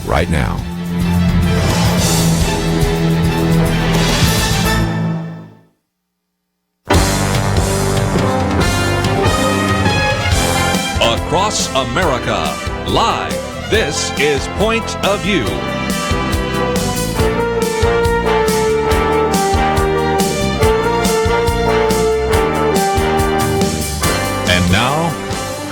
right now. Across America, live, this is Point of View. And now,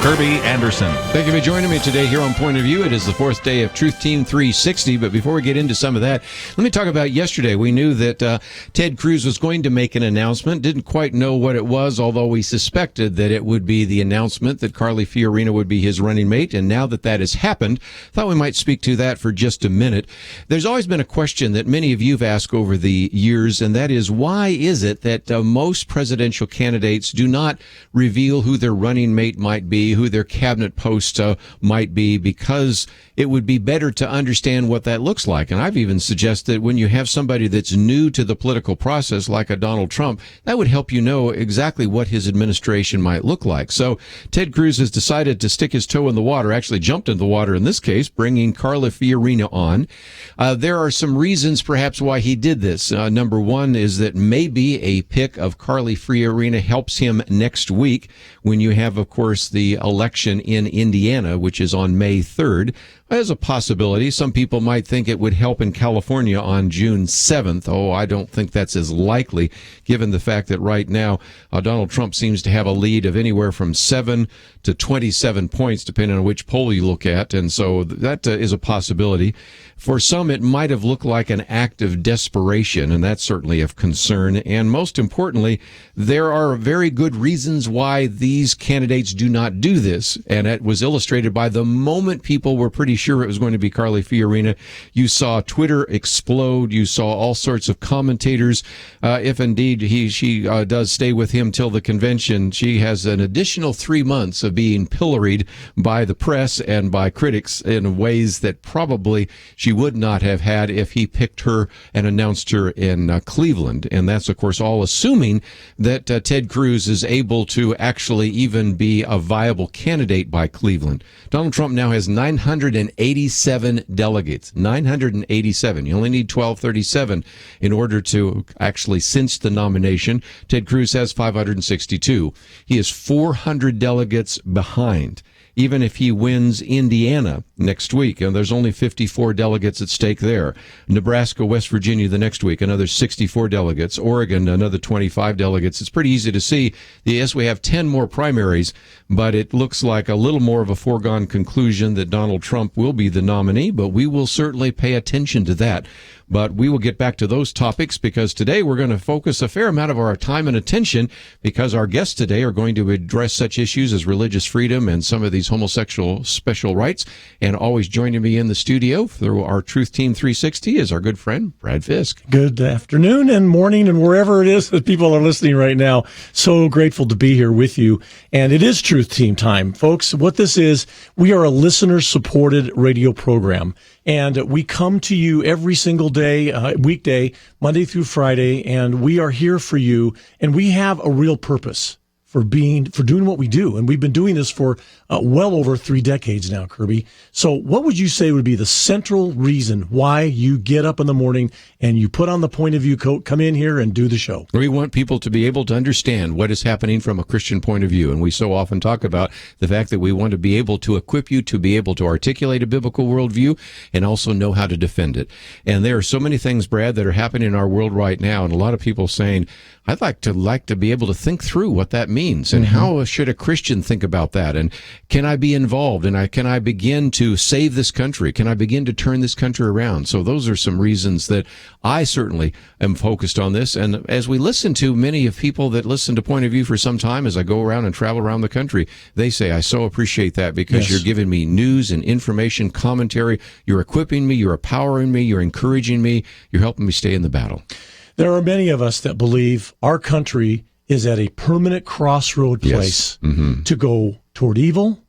Kirby Anderson. Thank you for joining me today here on Point of View. It is the fourth day of Truth Team 360, but before we get into some of that, let me talk about yesterday. We knew that Ted Cruz was going to make an announcement. Didn't quite know what it was, although we suspected that it would be the announcement that Carly Fiorina would be his running mate. And now that that has happened, thought we might speak to that for just a minute. There's always been a question that many of you have asked over the years, and that is, why is it that most presidential candidates do not reveal who their running mate might be, who their cabinet post might be, because it would be better to understand what that looks like. And I've even suggested when you have somebody that's new to the political process, like a Donald Trump, that would help you know exactly what his administration might look like. So Ted Cruz has decided to stick his toe in the water, actually jumped in the water in this case, bringing Carly Fiorina on. There are some reasons perhaps why he did this. Number one is that maybe a pick of Carly Fiorina helps him next week when you have, of course, the election in Indiana, which is on May 3rd. As a possibility, some people might think it would help in California on June 7th. Oh, I don't think that's as likely, given the fact that right now Donald Trump seems to have a lead of anywhere from 7 to 27 points, depending on which poll you look at. And so that is a possibility. For some, it might have looked like an act of desperation, and that's certainly of concern. And most importantly, there are very good reasons why these candidates do not do this. And it was illustrated by the moment people were pretty sure it was going to be Carly Fiorina. You saw Twitter explode. You saw all sorts of commentators. If indeed she does stay with him till the convention, she has an additional 3 months of being pilloried by the press and by critics in ways that probably she would not have had if he picked her and announced her in Cleveland. And that's, of course, all assuming that Ted Cruz is able to actually even be a viable candidate by Cleveland. Donald Trump now has 987 delegates. 987. You only need 1237 in order to actually cinch the nomination. Ted Cruz has 562. He is 400 delegates behind. Even if he wins Indiana next week, and there's only 54 delegates at stake there. Nebraska, West Virginia the next week, another 64 delegates. Oregon, another 25 delegates. It's pretty easy to see. Yes, we have 10 more primaries, but it looks like a little more of a foregone conclusion that Donald Trump will be the nominee, but we will certainly pay attention to that. But we will get back to those topics, because today we're going to focus a fair amount of our time and attention, because our guests today are going to address such issues as religious freedom and some of these homosexual special rights. And always joining me in the studio through our Truth Team 360 is our good friend, Brad Fisk. Good afternoon and morning and wherever it is that people are listening right now. So grateful to be here with you. And it is Truth Team time, folks. What this is, we are a listener-supported radio program. And we come to you every single day, weekday, Monday through Friday, and we are here for you. And we have a real purpose for doing what we do. And we've been doing this for well over 3 decades now, Kirby. So what would you say would be the central reason why you get up in the morning and you put on the Point of View coat, come in here and do the show? We want people to be able to understand what is happening from a Christian point of view. And we so often talk about the fact that we want to be able to equip you to be able to articulate a biblical worldview and also know how to defend it. And there are so many things, Brad, that are happening in our world right now. And a lot of people saying, I'd like to be able to think through what that means, and how should a Christian think about that, and can I be involved, and can I begin to save this country? Can I begin to turn this country around? So those are some reasons that I certainly am focused on this. And as we listen to many of people that listen to Point of View for some time, as I go around and travel around the country, they say, I so appreciate that, because you're giving me news and information, commentary, you're equipping me, you're empowering me, you're encouraging me, you're helping me stay in the battle. There are many of us that believe our country is at a permanent crossroad place to go toward evil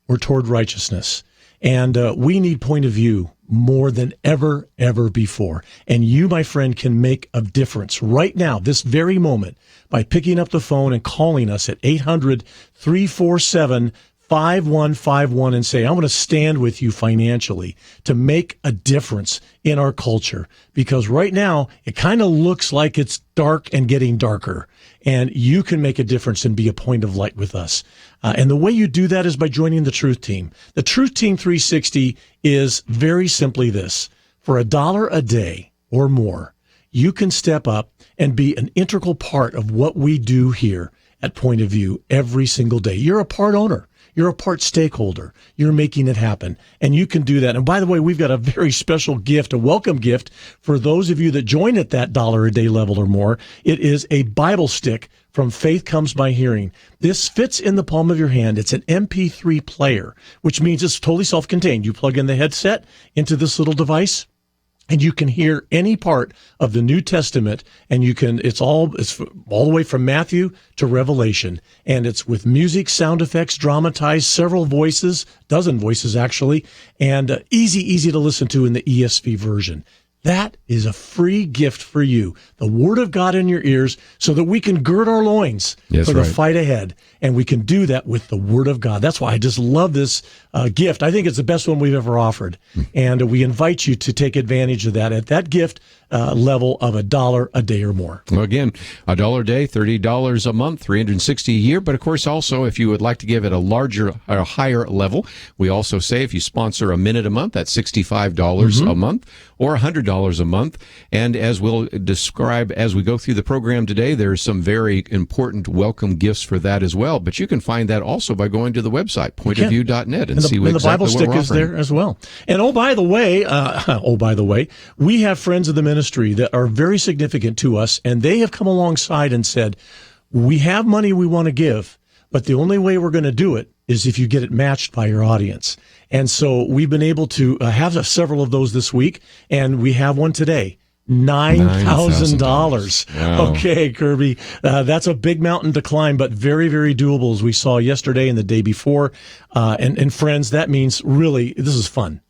or toward righteousness. And we need Point of View more than ever before. And you, my friend, can make a difference right now, this very moment, by picking up the phone and calling us at 800-347-5787. 5151 and say, I want to stand with you financially to make a difference in our culture. Because right now, it kind of looks like it's dark and getting darker. And you can make a difference and be a point of light with us. And the way you do that is by joining the Truth Team. The Truth Team 360 is very simply this. For $1 a day or more, you can step up and be an integral part of what we do here at Point of View every single day. You're a part owner. You're a part stakeholder. You're making it happen. And you can do that. And by the way, we've got a very special gift, a welcome gift for those of you that join at that $1 a day level or more. It is a Bible stick from Faith Comes by Hearing. This fits in the palm of your hand. It's an MP3 player, which means it's totally self-contained. You plug in the headset into this little device, and you can hear any part of the New Testament, and it's all the way from Matthew to Revelation. And it's with music, sound effects, dramatized, several voices, dozen voices actually, and easy to listen to in the ESV version. That is a free gift for you. The Word of God in your ears so that we can gird our loins for the fight ahead. And we can do that with the Word of God. That's why I just love this gift. I think it's the best one we've ever offered. And we invite you to take advantage of that at that gift level of $1 a day or more. Well, again, $1 a day, $30 a month, $360 a year. But of course, also, if you would like to give it a higher level, we also say if you sponsor a minute a month, that's $65 a month or $100 a month. And as we'll describe as we go through the program today, there's some very important welcome gifts for that as well. But you can find that also by going to the website, pointofview.net, and see what the Bible stick is there as well. And by the way, we have friends of the ministry that are very significant to us, and they have come alongside and said, we have money we want to give, but the only way we're going to do it is if you get it matched by your audience. And so we've been able to have several of those this week, and we have one today. $9,000. Wow. Okay, Kirby. That's a big mountain to climb, but very, very doable, as we saw yesterday and the day before. And friends, that means really, this is fun.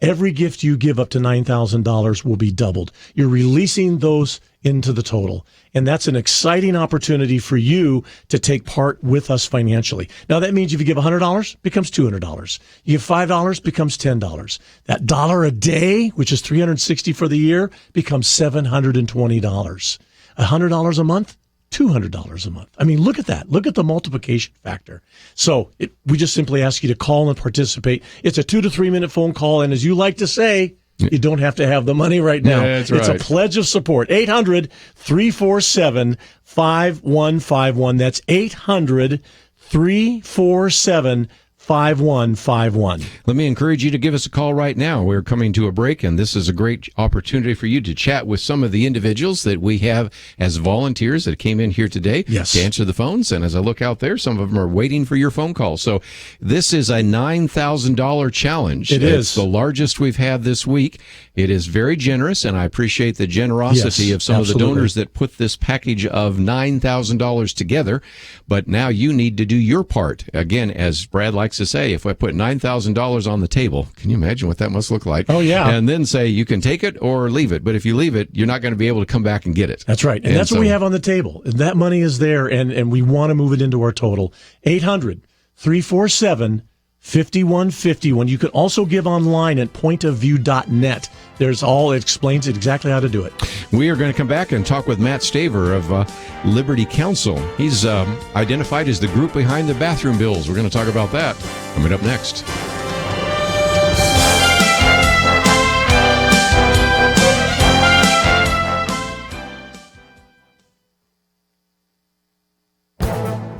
Every gift you give up to $9,000 will be doubled. You're releasing those into the total. And that's an exciting opportunity for you to take part with us financially. Now, that means if you give $100, becomes $200. You give $5, becomes $10. That $1 a day, which is $360 for the year, becomes $720. $100 a month, $200 a month. I mean, look at that. Look at the multiplication factor. So we just simply ask you to call and participate. It's a 2 to 3 minute phone call. And as you like to say, you don't have to have the money right now. Yeah, that's right. It's a pledge of support. 800-347-5151. That's 800-347-5151. 5151. Let me encourage you to give us a call right now. We're coming to a break, and this is a great opportunity for you to chat with some of the individuals that we have as volunteers that came in here today to answer the phones. And as I look out there, some of them are waiting for your phone call. So this is a $9,000 challenge. It's the largest we've had this week. It is very generous, and I appreciate the generosity of some of the donors that put this package of $9,000 together. But now you need to do your part. Again, as Brad likes to say, if I put $9,000 on the table, can you imagine what that must look like? Oh, yeah. And then say you can take it or leave it. But if you leave it, you're not going to be able to come back and get it. That's right. And that's what we have on the table. That money is there, and we want to move it into our total. 800-347-5151. You can also give online at pointofview.net. It explains exactly how to do it. We are going to come back and talk with Matt Staver of Liberty Counsel. He's identified as the group behind the bathroom bills. We're going to talk about that coming up next.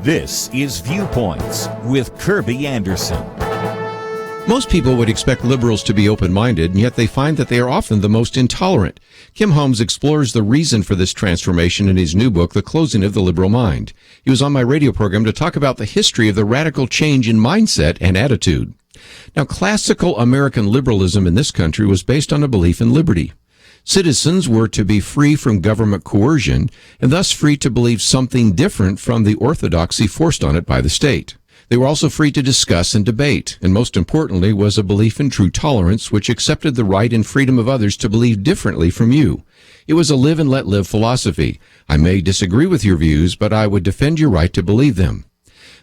This is Viewpoints with Kirby Anderson. Most people would expect liberals to be open-minded, and yet they find that they are often the most intolerant. Kim Holmes explores the reason for this transformation in his new book, The Closing of the Liberal Mind. He was on my radio program to talk about the history of the radical change in mindset and attitude. Now, classical American liberalism in this country was based on a belief in liberty. Citizens were to be free from government coercion, and thus free to believe something different from the orthodoxy forced on it by the state. They were also free to discuss and debate, and most importantly was a belief in true tolerance, which accepted the right and freedom of others to believe differently from you. It was a live and let live philosophy. I may disagree with your views, but I would defend your right to believe them.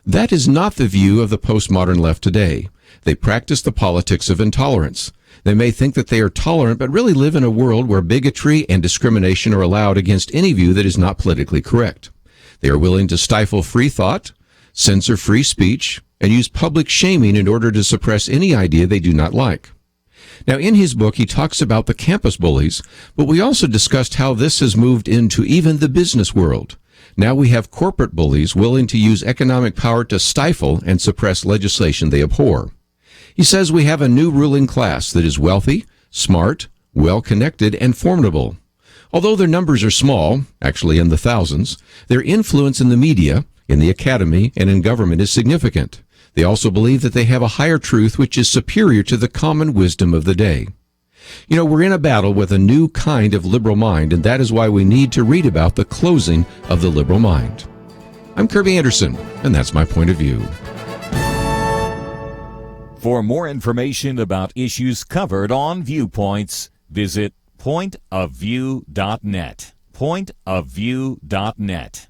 That is not the view of the postmodern left today. They practice the politics of intolerance. They may think that they are tolerant, but really live in a world where bigotry and discrimination are allowed against any view that is not politically correct. They are willing to stifle free thought, censor free speech, and use public shaming in order to suppress any idea they do not like. Now, in his book, he talks about the campus bullies, but we also discussed how this has moved into even the business world. Now we have corporate bullies willing to use economic power to stifle and suppress legislation they abhor. He says we have a new ruling class that is wealthy, smart, well-connected, and formidable. Although their numbers are small, actually in the thousands, their influence in the media, in the academy, and in government is significant. They also believe that they have a higher truth which is superior to the common wisdom of the day. You know, we're in a battle with a new kind of liberal mind, and that is why we need to read about the closing of the liberal mind. I'm Kirby Anderson, and that's my point of view. For more information about issues covered on Viewpoints, visit pointofview.net. Pointofview.net.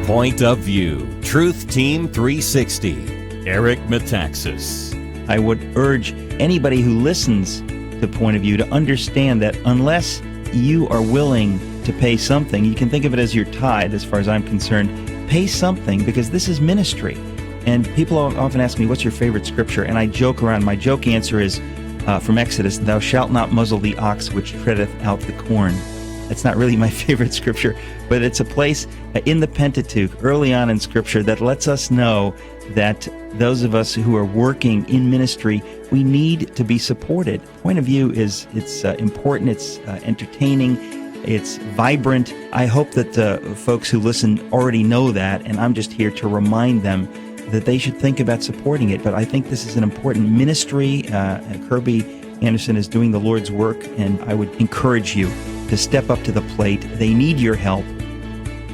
Point of View, Truth Team 360, Eric Metaxas. I would urge anybody who listens to Point of View to understand that unless you are willing to pay something, you can think of it as your tithe, as far as I'm concerned. Pay something, because this is ministry. And people often ask me, what's your favorite scripture? And I joke around. My joke answer is from Exodus, thou shalt not muzzle the ox which treadeth out the corn. That's not really my favorite scripture, but it's a place in the Pentateuch, early on in Scripture, that lets us know that those of us who are working in ministry, we need to be supported. Point of View it's important, it's entertaining, it's vibrant. I hope that folks who listen already know that, and I'm just here to remind them that they should think about supporting it. But I think this is an important ministry. Kirby Anderson is doing the Lord's work, and I would encourage you to step up to the plate. They need your help.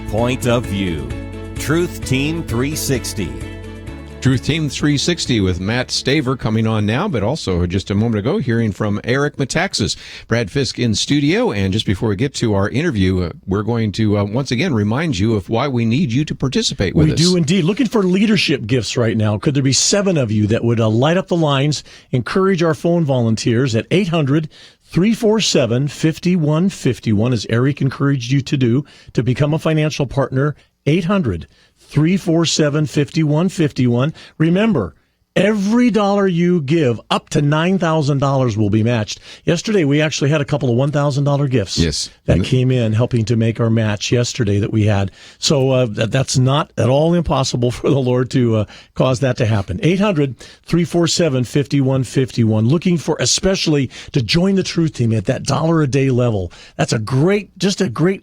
Point of View, Truth Team 360. Truth Team 360 with Matt Staver coming on now, but also just a moment ago hearing from Eric Metaxas. Brad Fisk in studio, and just before we get to our interview, we're going to once again remind you of why we need you to participate with us. We do indeed. Looking for leadership gifts right now. Could there be 7 of you that would light up the lines, encourage our phone volunteers at 800-347-5151, as Eric encouraged you to do, to become a financial partner. 800-347-5151. Remember, every dollar you give, up to $9,000 will be matched. Yesterday, we actually had a couple of $1,000 gifts that came in, helping to make our match yesterday that we had. So that's not at all impossible for the Lord to cause that to happen. 800-347-5151. Looking for, especially, to join the Truth Team at that $1 a day level. That's a great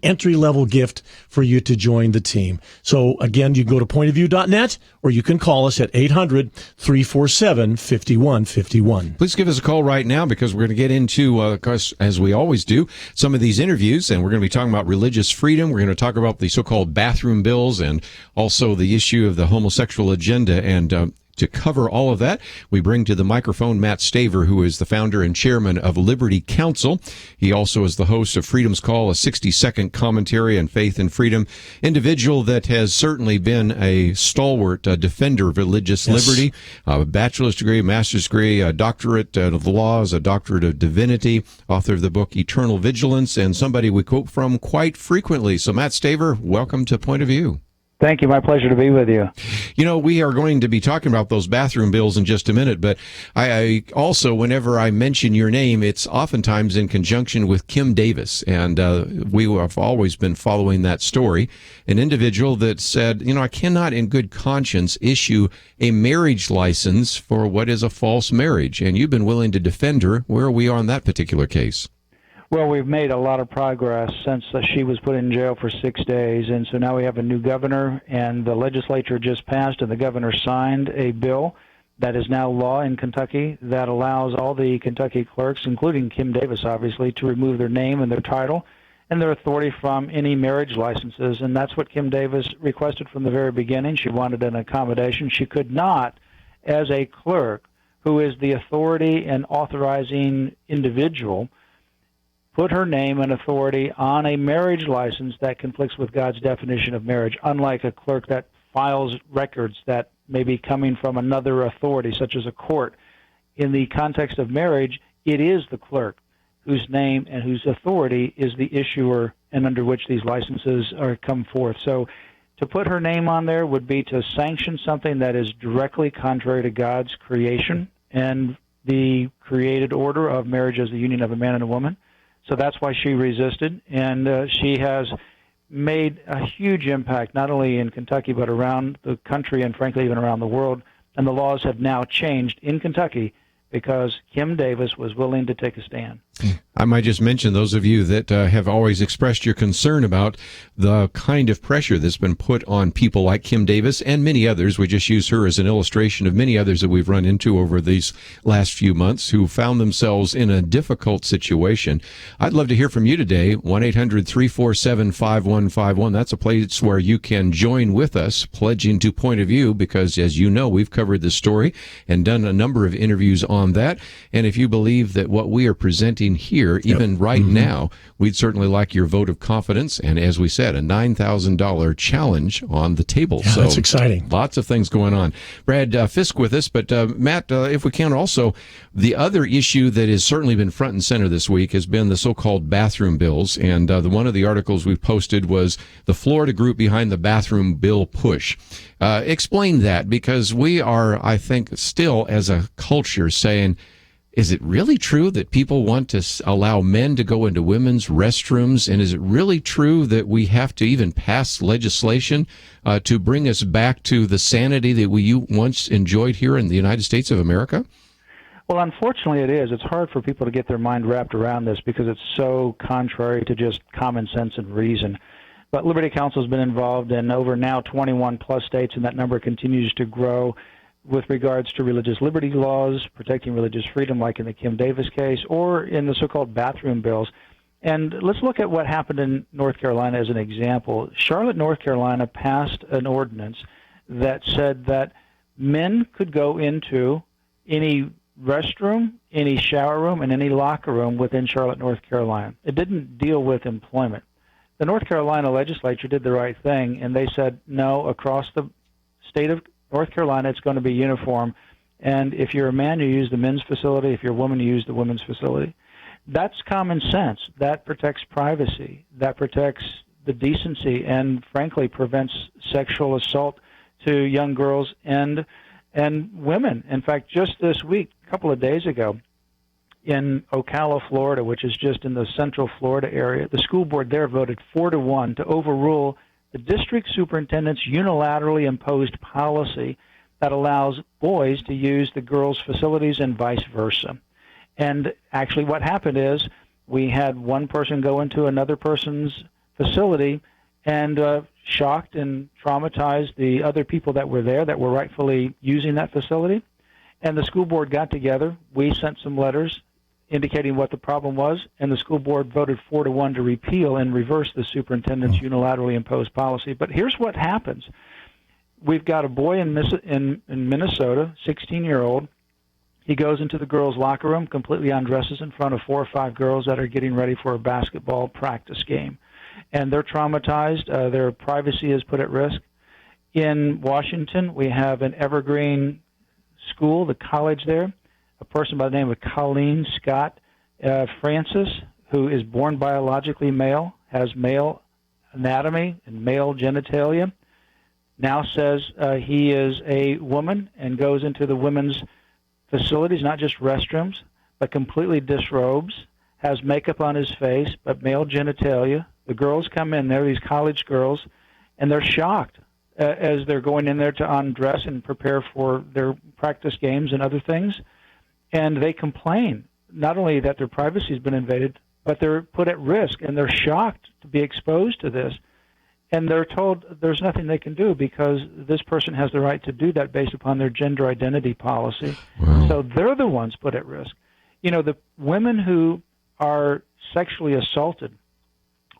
entry-level gift for you to join the team. So, again, you can go to pointofview.net, or you can call us at 800-347-5151. Please give us a call right now, because we're going to get into, of course, as we always do, some of these interviews, and we're going to be talking about religious freedom. We're going to talk about the so-called bathroom bills, and also the issue of the homosexual agenda. And To cover all of that, we bring to the microphone Matt Staver, who is the founder and chairman of Liberty Counsel. He also is the host of Freedom's Call, a 60-second commentary on faith and freedom, individual that has certainly been a stalwart defender of religious liberty, a bachelor's degree, a master's degree, a doctorate of the laws, a doctorate of divinity, author of the book Eternal Vigilance, and somebody we quote from quite frequently. So Matt Staver, welcome to Point of View. Thank you. My pleasure to be with you. You know, we are going to be talking about those bathroom bills in just a minute, but I also, whenever I mention your name, it's oftentimes in conjunction with Kim Davis, and we have always been following that story. An individual that said, you know, I cannot in good conscience issue a marriage license for what is a false marriage, and you've been willing to defend her. Where are we on that particular case? Well, we've made a lot of progress since she was put in jail for 6 days, and so now we have a new governor, and the legislature just passed, and the governor signed a bill that is now law in Kentucky that allows all the Kentucky clerks, including Kim Davis, obviously, to remove their name and their title and their authority from any marriage licenses, and that's what Kim Davis requested from the very beginning. She wanted an accommodation. She could not, as a clerk, who is the authority and authorizing individual, put her name and authority on a marriage license that conflicts with God's definition of marriage, unlike a clerk that files records that may be coming from another authority, such as a court. In the context of marriage, it is the clerk whose name and whose authority is the issuer and under which these licenses are come forth. So to put her name on there would be to sanction something that is directly contrary to God's creation and the created order of marriage as the union of a man and a woman. So that's why she resisted, and she has made a huge impact, not only in Kentucky, but around the country and, frankly, even around the world. And the laws have now changed in Kentucky because Kim Davis was willing to take a stand. I might just mention those of you that have always expressed your concern about the kind of pressure that's been put on people like Kim Davis and many others. We just use her as an illustration of many others that we've run into over these last few months who found themselves in a difficult situation. I'd love to hear from you today. 1-800-347-5151. That's a place where you can join with us, pledging to Point of View, because as you know, we've covered this story and done a number of interviews on that. And if you believe that what we are presenting here, even right now, we'd certainly like your vote of confidence. And as we said, a $9,000 challenge on the table. Yeah, so that's exciting. Lots of things going on. Brad Fisk with us, but Matt, if we can also, the other issue that has certainly been front and center this week has been the so-called bathroom bills. And one of the articles we posted was the Florida group behind the bathroom bill push. Explain that, because we are, I think, still as a culture saying, is it really true that people want to allow men to go into women's restrooms? And is it really true that we have to even pass legislation to bring us back to the sanity that we once enjoyed here in the United States of America? Well, unfortunately, it is. It's hard for people to get their mind wrapped around this because it's so contrary to just common sense and reason. But Liberty Counsel has been involved in over now 21-plus states, and that number continues to grow with regards to religious liberty laws, protecting religious freedom, like in the Kim Davis case, or in the so-called bathroom bills. And let's look at what happened in North Carolina as an example. Charlotte, North Carolina passed an ordinance that said that men could go into any restroom, any shower room, and any locker room within Charlotte, North Carolina. It didn't deal with employment. The North Carolina legislature did the right thing, and they said, no, across the state of North Carolina, it's going to be uniform. And if you're a man, you use the men's facility. If you're a woman, you use the women's facility. That's common sense. That protects privacy. That protects the decency and, frankly, prevents sexual assault to young girls and women. In fact, just this week, a couple of days ago, in Ocala, Florida, which is just in the central Florida area, the school board there voted 4-1 to overrule the district superintendent's unilaterally imposed policy that allows boys to use the girls' facilities and vice versa. And actually what happened is we had one person go into another person's facility and shocked and traumatized the other people that were there that were rightfully using that facility. And the school board got together. We sent some letters indicating what the problem was, and the school board voted 4-1 to repeal and reverse the superintendent's unilaterally imposed policy. But here's what happens. we've got a boy in Minnesota, 16-year-old. He goes into the girls' locker room, completely undresses in front of 4 or 5 girls that are getting ready for a basketball practice game. And they're traumatized. Their privacy is put at risk. In Washington, we have an Evergreen school, the college there, a person by the name of Colleen Scott Francis, who is born biologically male, has male anatomy and male genitalia, now says he is a woman and goes into the women's facilities, not just restrooms, but completely disrobes, has makeup on his face, but male genitalia. The girls come in there, these college girls, and they're shocked as they're going in there to undress and prepare for their practice games and other things. And they complain, not only that their privacy has been invaded, but they're put at risk, and they're shocked to be exposed to this. And they're told there's nothing they can do because this person has the right to do that based upon their gender identity policy. Wow. So they're the ones put at risk. You know, the women who are sexually assaulted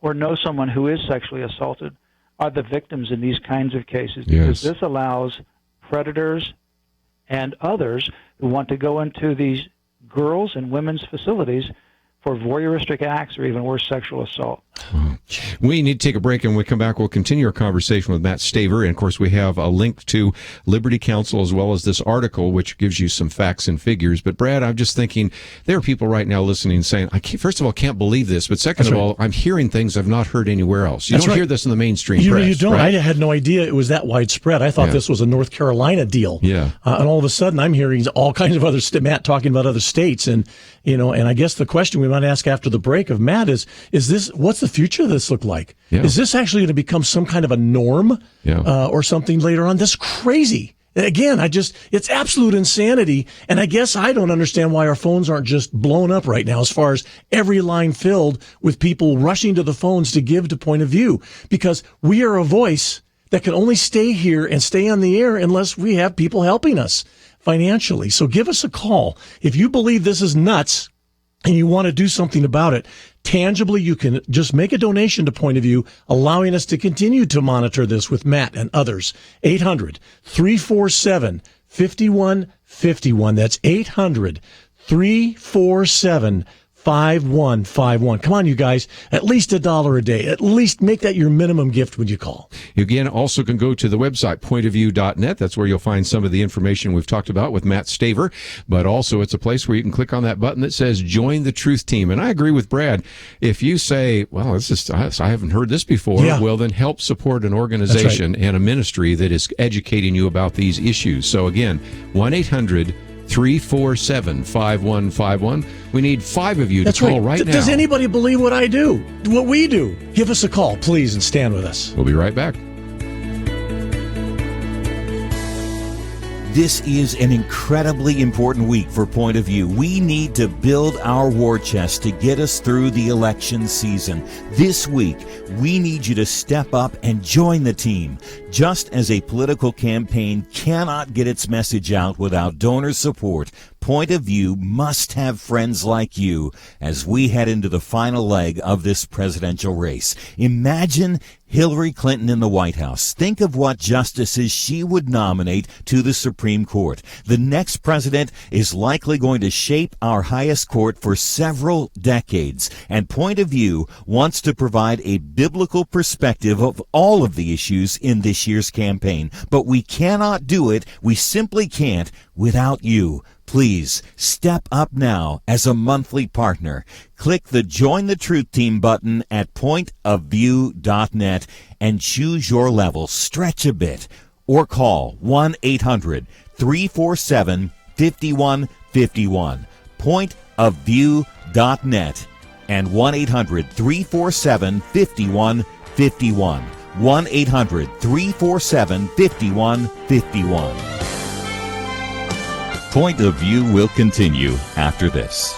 or know someone who is sexually assaulted are the victims in these kinds of cases, because Yes. this allows predators and others who want to go into these girls' and women's facilities for voyeuristic acts or even worse, sexual assault. We need to take a break, and when we come back, we'll continue our conversation with Matt Staver. And, of course, we have a link to Liberty Counsel as well as this article, which gives you some facts and figures. But, Brad, I'm just thinking there are people right now listening saying, first of all, can't believe this. But second of all, I'm hearing things I've not heard anywhere else. You don't hear this in the mainstream press. You don't. Right? I had no idea it was that widespread. I thought this was a North Carolina deal. Yeah. And all of a sudden, I'm hearing all kinds of other Matt talking about other states. And, and I guess the question we might ask after the break of Matt is this, what's the future of this look like? Yeah. Is this actually going to become some kind of a norm or something later on? That's crazy. Again, it's absolute insanity. And I guess I don't understand why our phones aren't just blown up right now as far as every line filled with people rushing to the phones to give to point of view, because we are a voice that can only stay here and stay on the air unless we have people helping us financially. So give us a call. If you believe this is nuts and you want to do something about it, tangibly, you can just make a donation to Point of View, allowing us to continue to monitor this with Matt and others. 800-347-5151. That's 800-347-5151. 5151. Come on, you guys. At least $1 a day. At least make that your minimum gift when you call. You again also can go to the website, pointofview.net. That's where you'll find some of the information we've talked about with Matt Staver. But also it's a place where you can click on that button that says Join the Truth Team. And I agree with Brad. If you say, well, it's just I haven't heard this before, well, then help support an organization and a ministry that is educating you about these issues. So again, 1-800-347-5151. We need 5 of you to call right now. Does anybody believe what I do? What we do? Give us a call, please, and stand with us. We'll be right back. This is an incredibly important week for Point of View. We need to build our war chest to get us through the election season. This week, we need you to step up and join the team. Just as a political campaign cannot get its message out without donor support, Point of View must have friends like you as we head into the final leg of this presidential race. Imagine Hillary Clinton in the White House. Think of what justices she would nominate to the Supreme Court. The next president is likely going to shape our highest court for several decades, and Point of View wants to provide a biblical perspective of all of the issues in this year's campaign. But we cannot do it, we simply can't, without you. Please step up now as a monthly partner. Click the Join the Truth Team button at pointofview.net and choose your level. Stretch a bit. Or call 1-800-347-5151. Pointofview.net and 1-800-347-5151. 1-800-347-5151. Point of View will continue after this.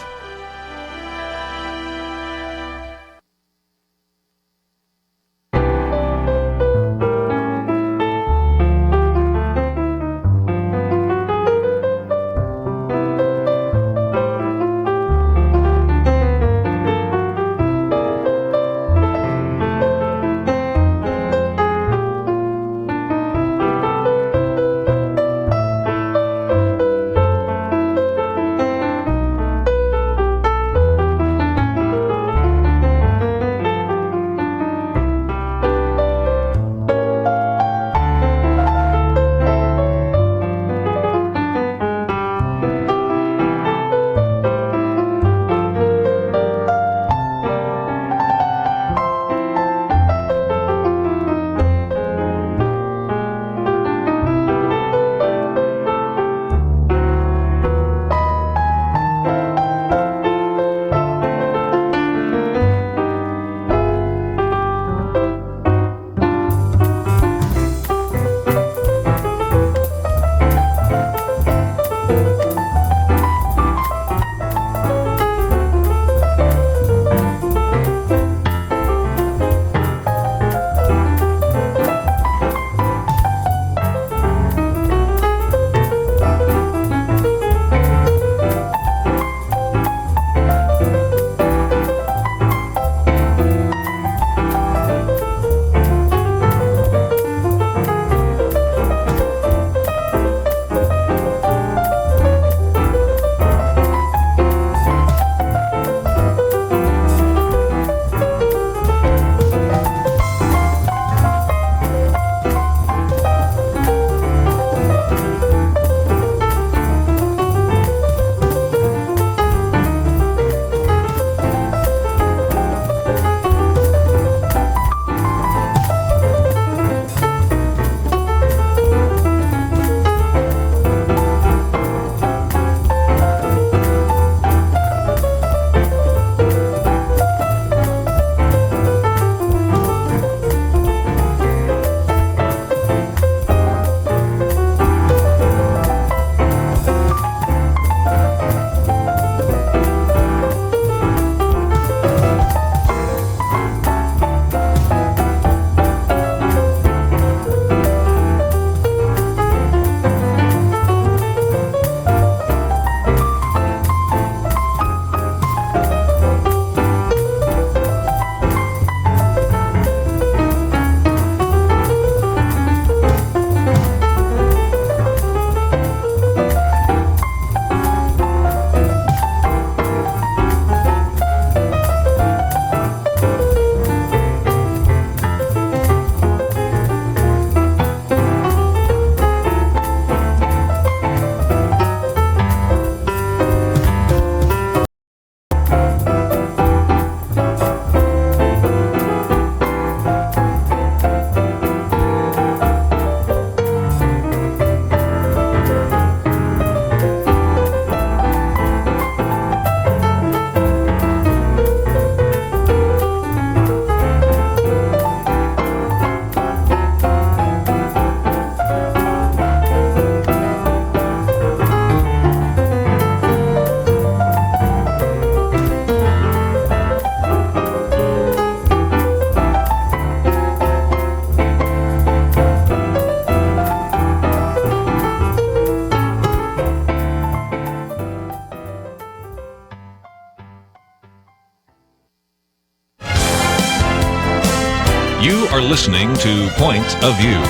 listening to Point of View.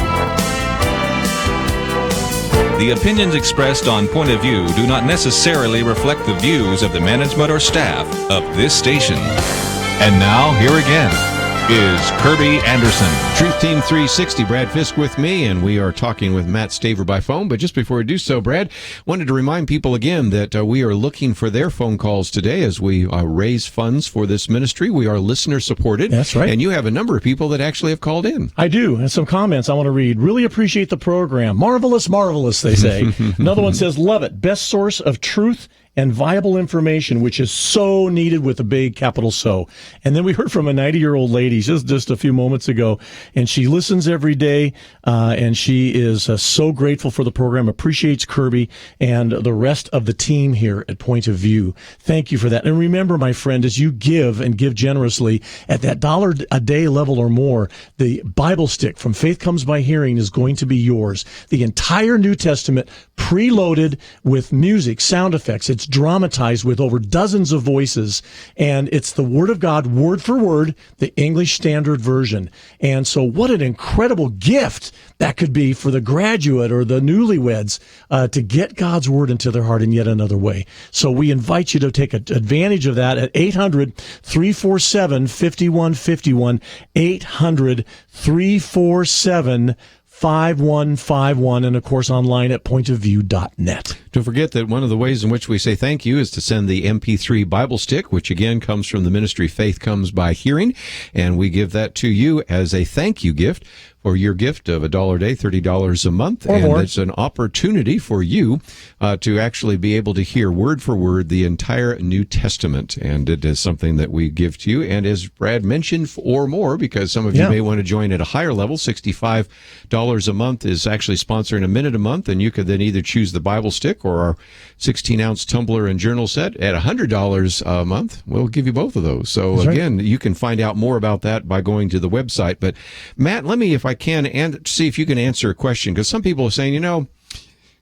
The opinions expressed on Point of View do not necessarily reflect the views of the management or staff of this station. And now, here again is Kirby Anderson. Truth Team 360, Brad Fisk with me, and we are talking with Matt Staver by phone. But just before we do so, Brad, wanted to remind people again that we are looking for their phone calls today as we raise funds for this ministry. We are listener supported. That's right. And you have a number of people that actually have called in. I do, and some comments I want to read. Really appreciate the program. Marvelous, marvelous, they say. Another one says, love it. Best source of truth and viable information, which is so needed with a big capital So. And then we heard from a 90-year-old lady just a few moments ago, and she listens every day, and she is so grateful for the program, appreciates Kirby and the rest of the team here at Point of View. Thank you for that. And remember, my friend, as you give and give generously at that $1 a day level or more, the Bible stick from Faith Comes by Hearing is going to be yours. The entire New Testament preloaded with music, sound effects. It's dramatized with over dozens of voices, and it's the Word of God, word for word, the English Standard Version. And so what an incredible gift that could be for the graduate or the newlyweds to get God's Word into their heart in yet another way. So we invite you to take advantage of that at 800-347-5151, 800-347-5151, 5151, and of course online at pointofview.net. Don't forget that one of the ways in which we say thank you is to send the MP3 Bible stick, which again comes from the ministry Faith Comes by Hearing, and we give that to you as a thank you gift for your gift of $1 a day, $30 a month. Or and more. it's an opportunity for you to actually be able to hear word for word the entire New Testament. And it is something that we give to you. And as Brad mentioned, or more, because some of you may want to join at a higher level, $65 a month is actually sponsoring a minute a month. And you could then either choose the Bible stick or our 16-ounce tumbler and journal set at $100 a month. We'll give you both of those. So again, you can find out more about that by going to the website. But Matt, let me, if I can, and see if you can answer a question, because some people are saying,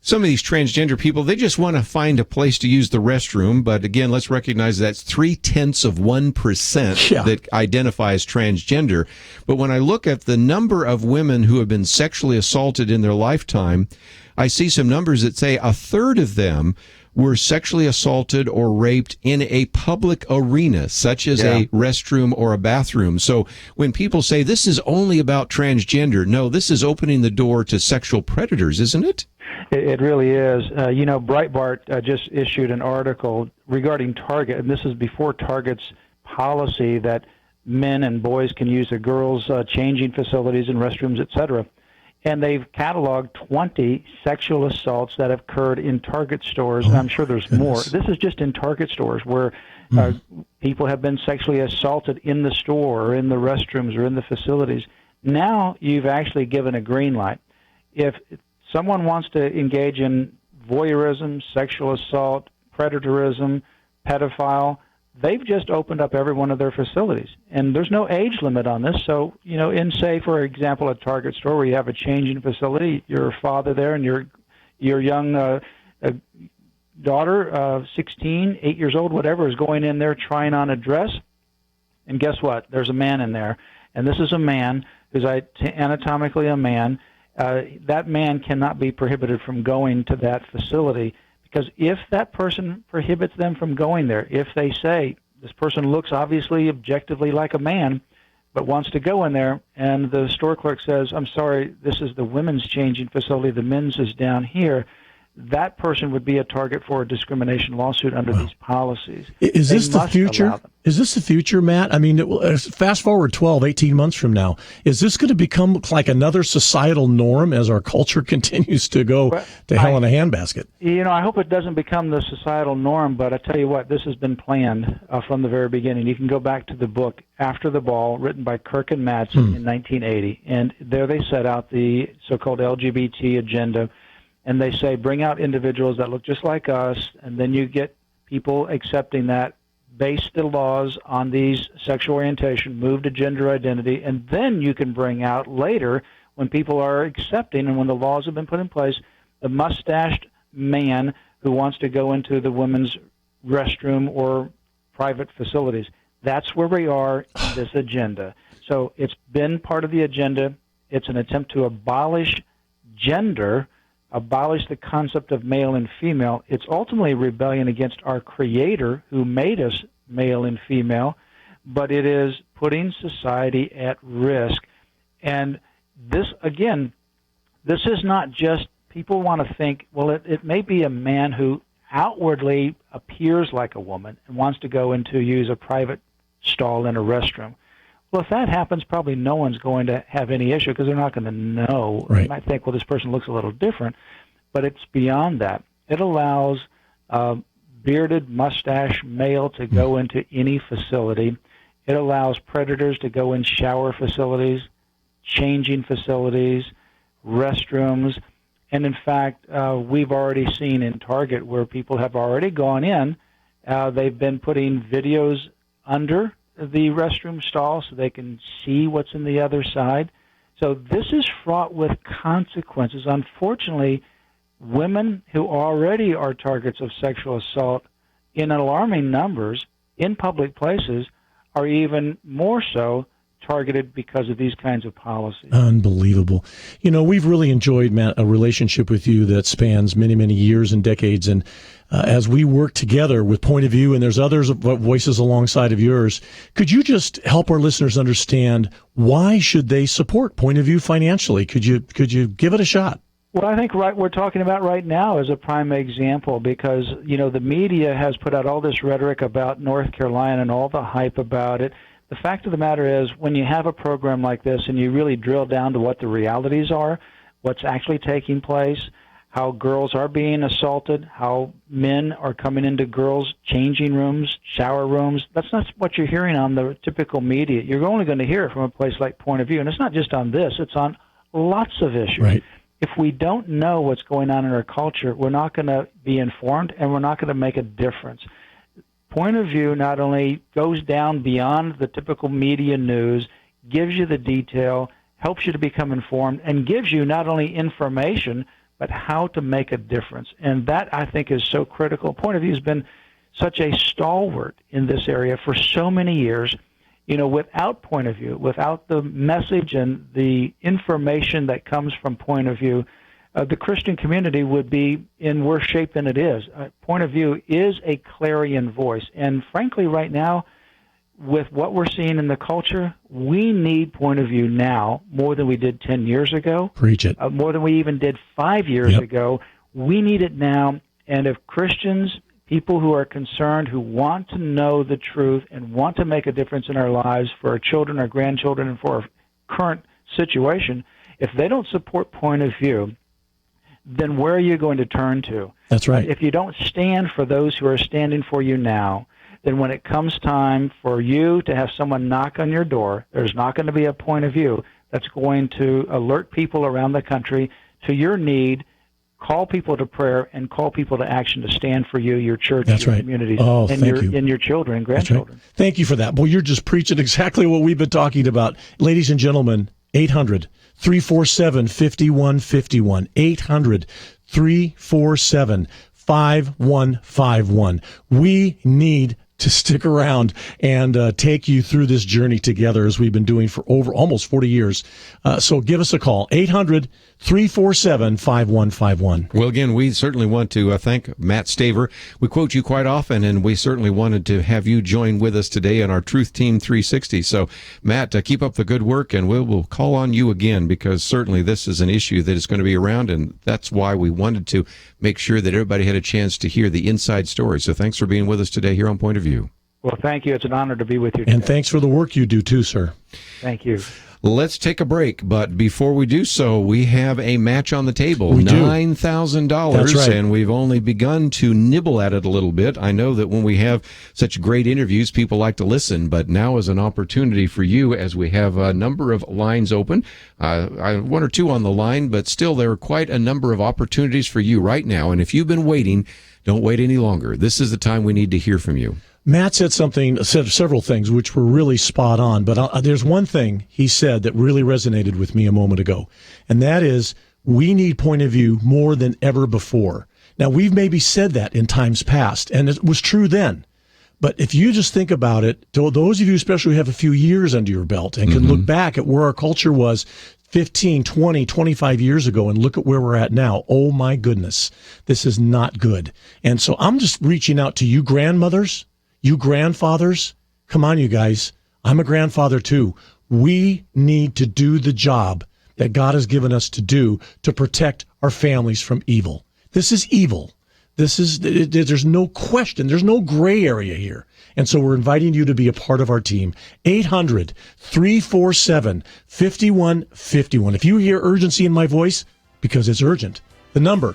some of these transgender people, they just want to find a place to use the restroom. But again, let's recognize that's 0.3% that identify as transgender. But when I look at the number of women who have been sexually assaulted in their lifetime, I see some numbers that say a third of them were sexually assaulted or raped in a public arena, such as a restroom or a bathroom. So when people say this is only about transgender, no, this is opening the door to sexual predators, isn't it? It really is. Breitbart just issued an article regarding Target, and this is before Target's policy that men and boys can use the girls' changing facilities and restrooms, etc. And they've cataloged 20 sexual assaults that have occurred in Target stores, and I'm sure there's more. This is just in Target stores where people have been sexually assaulted in the store or in the restrooms or in the facilities. Now you've actually given a green light. If someone wants to engage in voyeurism, sexual assault, predatorism, pedophile, they've just opened up every one of their facilities. And there's no age limit on this. So, in, say, for example, a Target store where you have a changing facility, your father there and your young daughter, 16, 8 years old, whatever, is going in there trying on a dress. And guess what? There's a man in there. And this is a man who's anatomically a man. That man cannot be prohibited from going to that facility. Because if that person prohibits them from going there, if they say, this person looks obviously objectively like a man, but wants to go in there, and the store clerk says, I'm sorry, this is the women's changing facility, the men's is down here, that person would be a target for a discrimination lawsuit under these policies. Is this the future? Is this the future, Matt? I mean, fast forward 12, 18 months from now, is this going to become like another societal norm as our culture continues to go to hell in a handbasket? I hope it doesn't become the societal norm, but I tell you what, this has been planned from the very beginning. You can go back to the book After the Ball, written by Kirk and Madsen in 1980, and there they set out the so-called LGBT agenda. And they say, bring out individuals that look just like us, and then you get people accepting that, base the laws on these sexual orientation, move to gender identity, and then you can bring out later, when people are accepting and when the laws have been put in place, the mustached man who wants to go into the women's restroom or private facilities. That's where we are in this agenda. So it's been part of the agenda. It's an attempt to abolish gender, abolish the concept of male and female. It's ultimately rebellion against our Creator who made us male and female, but it is putting society at risk. And this, again, this is not just, people want to think, well, it may be a man who outwardly appears like a woman and wants to go in to use a private stall in a restroom. Well, if that happens, probably no one's going to have any issue because they're not going to know. Right. They might think, well, this person looks a little different, but it's beyond that. It allows a bearded, mustache male to go into any facility. It allows predators to go in shower facilities, changing facilities, restrooms. And in fact, we've already seen in Target where people have already gone in. They've been putting videos under the restroom stall so they can see what's in the other side. So this is fraught with consequences. Unfortunately, women who already are targets of sexual assault in alarming numbers in public places are even more so targeted because of these kinds of policies. Unbelievable. You know, we've really enjoyed, Matt, a relationship with you that spans many, many years and decades. And as we work together with Point of View, and there's others voices alongside of yours, could you just help our listeners understand why should they support Point of View financially? Could you give it a shot? What I think we're talking about right now is a prime example because, you know, the media has put out all this rhetoric about North Carolina and all the hype about it. The fact of the matter is when you have a program like this and you really drill down to what the realities are, what's actually taking place, how girls are being assaulted, how men are coming into girls' changing rooms, shower rooms, that's not what you're hearing on the typical media. You're only going to hear it from a place like Point of View. And it's not just on this, it's on lots of issues. Right. If we don't know what's going on in our culture, we're not going to be informed and we're not going to make a difference. Point of View not only goes down beyond the typical media news, gives you the detail, helps you to become informed, and gives you not only information, but how to make a difference. And that, I think, is so critical. Point of View has been such a stalwart in this area for so many years. You know, without Point of View, without the message and the information that comes from Point of View, the Christian community would be in worse shape than it is. Point of View is a clarion voice. And frankly, right now, with what we're seeing in the culture, we need Point of View now more than we did 10 years ago. Preach it. More than we even did 5 years ago. We need it now. And if Christians, people who are concerned, who want to know the truth and want to make a difference in our lives for our children, our grandchildren, and for our current situation, if they don't support Point of View, then where are you going to turn to? That's right. If you don't stand for those who are standing for you now, then when it comes time for you to have someone knock on your door, there's not going to be a Point of View that's going to alert people around the country to your need, call people to prayer, and call people to action to stand for you, your church, That's your right. community, Oh, and your children and grandchildren. Right. Thank you for that. Boy, you're just preaching exactly what we've been talking about. Ladies and gentlemen, 800-347-5151. 800-347-5151. We need to stick around and take you through this journey together as we've been doing for over almost 40 years. So give us a call, 800-347-5151. Well, again, we certainly want to thank Matt Staver. We quote you quite often, and we certainly wanted to have you join with us today on our Truth Team 360. So, Matt, keep up the good work, and we'll call on you again because certainly this is an issue that is going to be around, and that's why we wanted to make sure that everybody had a chance to hear the inside story. So thanks for being with us today here on Point of View. Well, thank you. It's an honor to be with you today. And thanks for the work you do too, sir. Thank you. Let's take a break, but before we do so, we have a match on the table, We do. $9,000, That's right. and we've only begun to nibble at it a little bit. I know that when we have such great interviews, people like to listen, but now is an opportunity for you as we have a number of lines open. One or two on the line, but still there are quite a number of opportunities for you right now, and if you've been waiting, don't wait any longer. This is the time we need to hear from you. Matt said several things which were really spot on, but there's one thing he said that really resonated with me a moment ago, and that is we need Point of View more than ever before. Now, we've maybe said that in times past, and it was true then, But if you just think about it, to those of you especially who have a few years under your belt and can look back at where our culture was 15, 20, 25 years ago and look at where we're at now, oh my goodness, this is not good. And so I'm just reaching out to you grandmothers, you grandfathers. Come on, you guys. I'm a grandfather too. We need to do the job that God has given us to do to protect our families from evil. This is evil. There's no question. There's no gray area here. And so we're inviting you to be a part of our team. 800-347-5151. If you hear urgency in my voice, because it's urgent, the number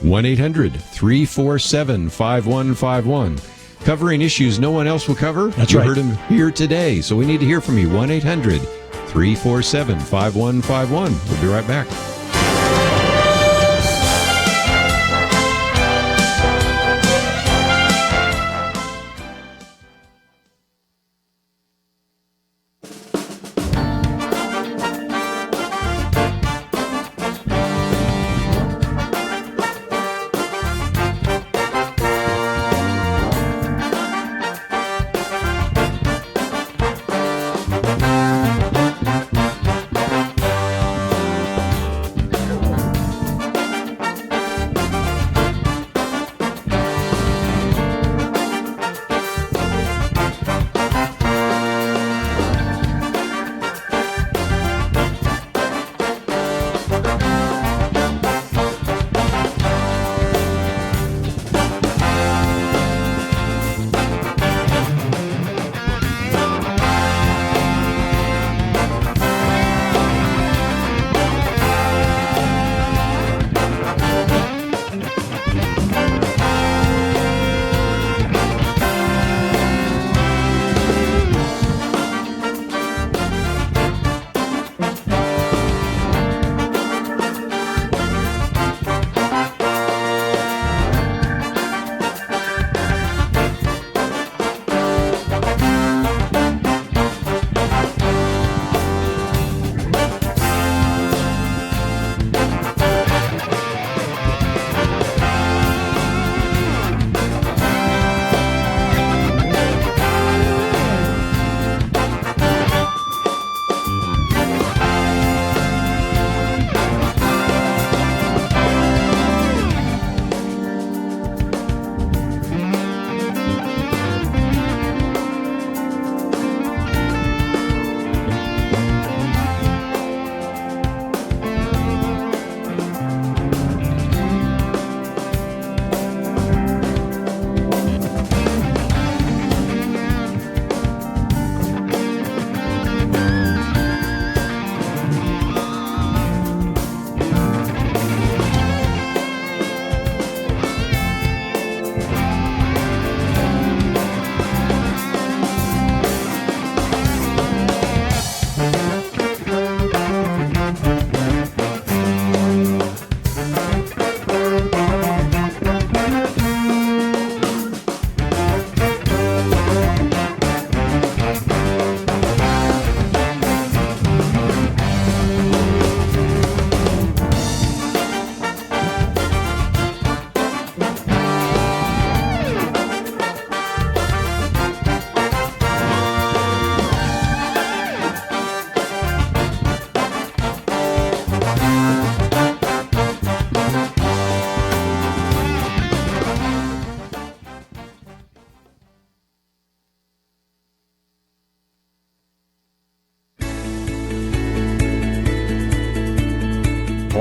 1-800-347-5151. Covering issues no one else will cover. That's you right. heard him here today. So we need to hear from you. 1-800-347-5151. We'll be right back.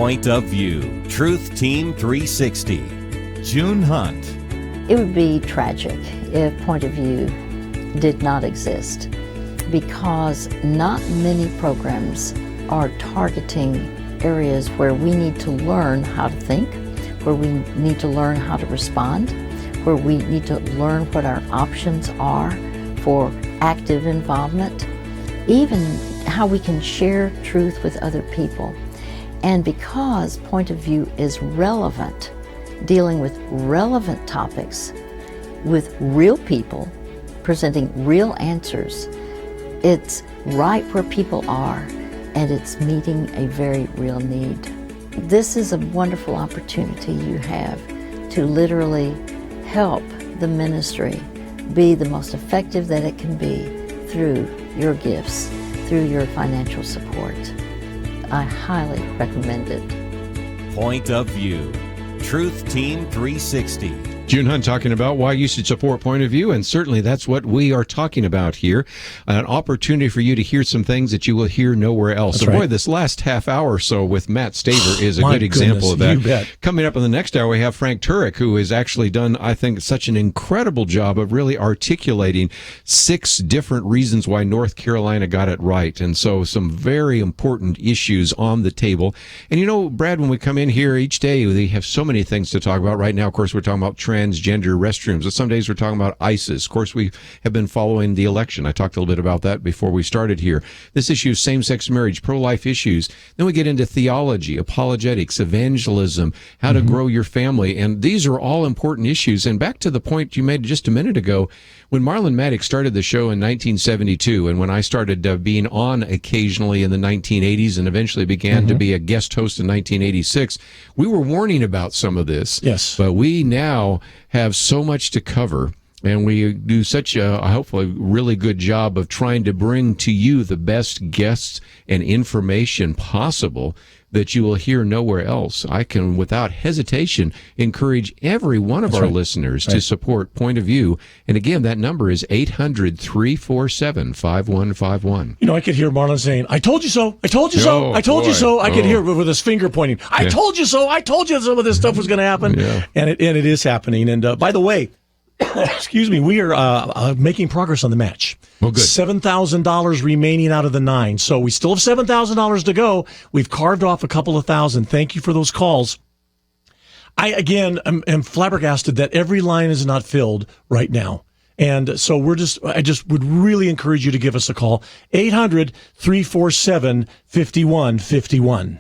Point of View, Truth Team 360. June Hunt. It would be tragic if Point of View did not exist, because not many programs are targeting areas where we need to learn how to think, where we need to learn how to respond, where we need to learn what our options are for active involvement, even how we can share truth with other people. And because Point of View is relevant, dealing with relevant topics, with real people, presenting real answers, it's right where people are, and it's meeting a very real need. This is a wonderful opportunity you have to literally help the ministry be the most effective that it can be through your gifts, through your financial support. I highly recommend it. Point of View. Truth Team 360. June Hunt talking about why you should support Point of View, and certainly that's what we are talking about here. An opportunity for you to hear some things that you will hear nowhere else. That's So, boy, right. this last half hour or so with Matt Staver is a My good example of that. goodness, you bet. Coming up in the next hour, we have Frank Turek, who has actually done, I think, such an incredible job of really articulating 6 different reasons why North Carolina got it right. And so some very important issues on the table. And you know, Brad, when we come in here each day, we have so many things to talk about. Right now, of course, we're talking about transgender restrooms. But some days we're talking about ISIS. Of course, we have been following the election. I talked a little bit about that before we started here. This issue of same-sex marriage, pro-life issues. Then we get into theology, apologetics, evangelism, how to grow your family. And these are all important issues. And back to the point you made just a minute ago, when Marlon Maddox started the show in 1972, and when I started being on occasionally in the 1980s and eventually began to be a guest host in 1986, we were warning about some of this. Yes. But we now have so much to cover, and we do such a, hopefully, really good job of trying to bring to you the best guests and information possible that you will hear nowhere else. I can, without hesitation, encourage every one of our listeners to support Point of View. And again, that number is 800-347-5151. You know, I could hear Marlon saying, I told you so, I told you so, I told you so. I could hear with his finger pointing, I told you so, I told you some of this stuff was going to happen. Yeah. And it is happening. And by the way, excuse me, we are making progress on the match. Well, good. $7,000 remaining out of the 9. So we still have $7,000 to go. We've carved off a couple of thousand. Thank you for those calls. I, again, am flabbergasted that every line is not filled right now. And so I just would really encourage you to give us a call. 800-347-5151.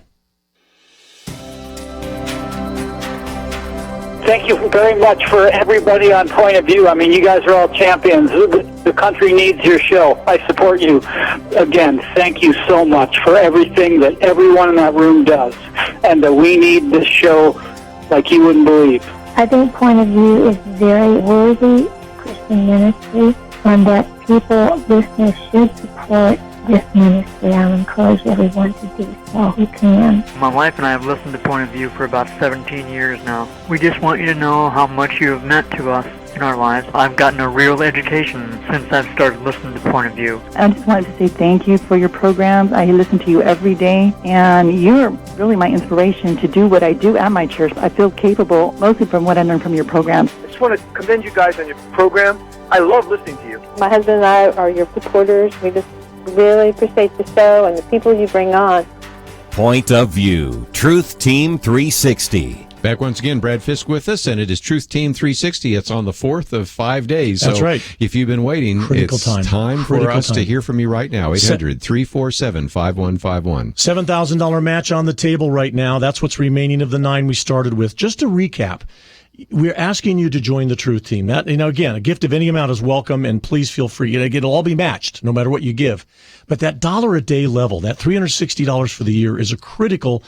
Thank you very much for everybody on Point of View. I mean, you guys are all champions. The country needs your show. I support you. Again, thank you so much for everything that everyone in that room does. And that we need this show like you wouldn't believe. I think Point of View is very worthy Christian ministry, and that people, listeners, should support this ministry. I'll encourage everyone to do so who can. My wife and I have listened to Point of View for about 17 years now. We just want you to know how much you have meant to us in our lives. I've gotten a real education since I've started listening to Point of View. I just wanted to say thank you for your programs. I listen to you every day, and you're really my inspiration to do what I do at my church. I feel capable, mostly from what I learned from your programs. I just want to commend you guys on your program. I love listening to you. My husband and I are your supporters. We just really appreciate the show and the people you bring on. Point of View. Truth Team 360. Back once again, Brad Fisk with us, and it is Truth Team 360. It's on the 4th of 5 days. That's so right. If you've been waiting, Critical it's time. for us to hear from you right now. 800-347-5151. $7,000 match on the table right now. That's what's remaining of the 9 we started with. Just to recap, we're asking you to join the Truth Team. That, again, a gift of any amount is welcome, and please feel free. It'll all be matched, no matter what you give. But that $1 a day level, that $360 for the year, is a critical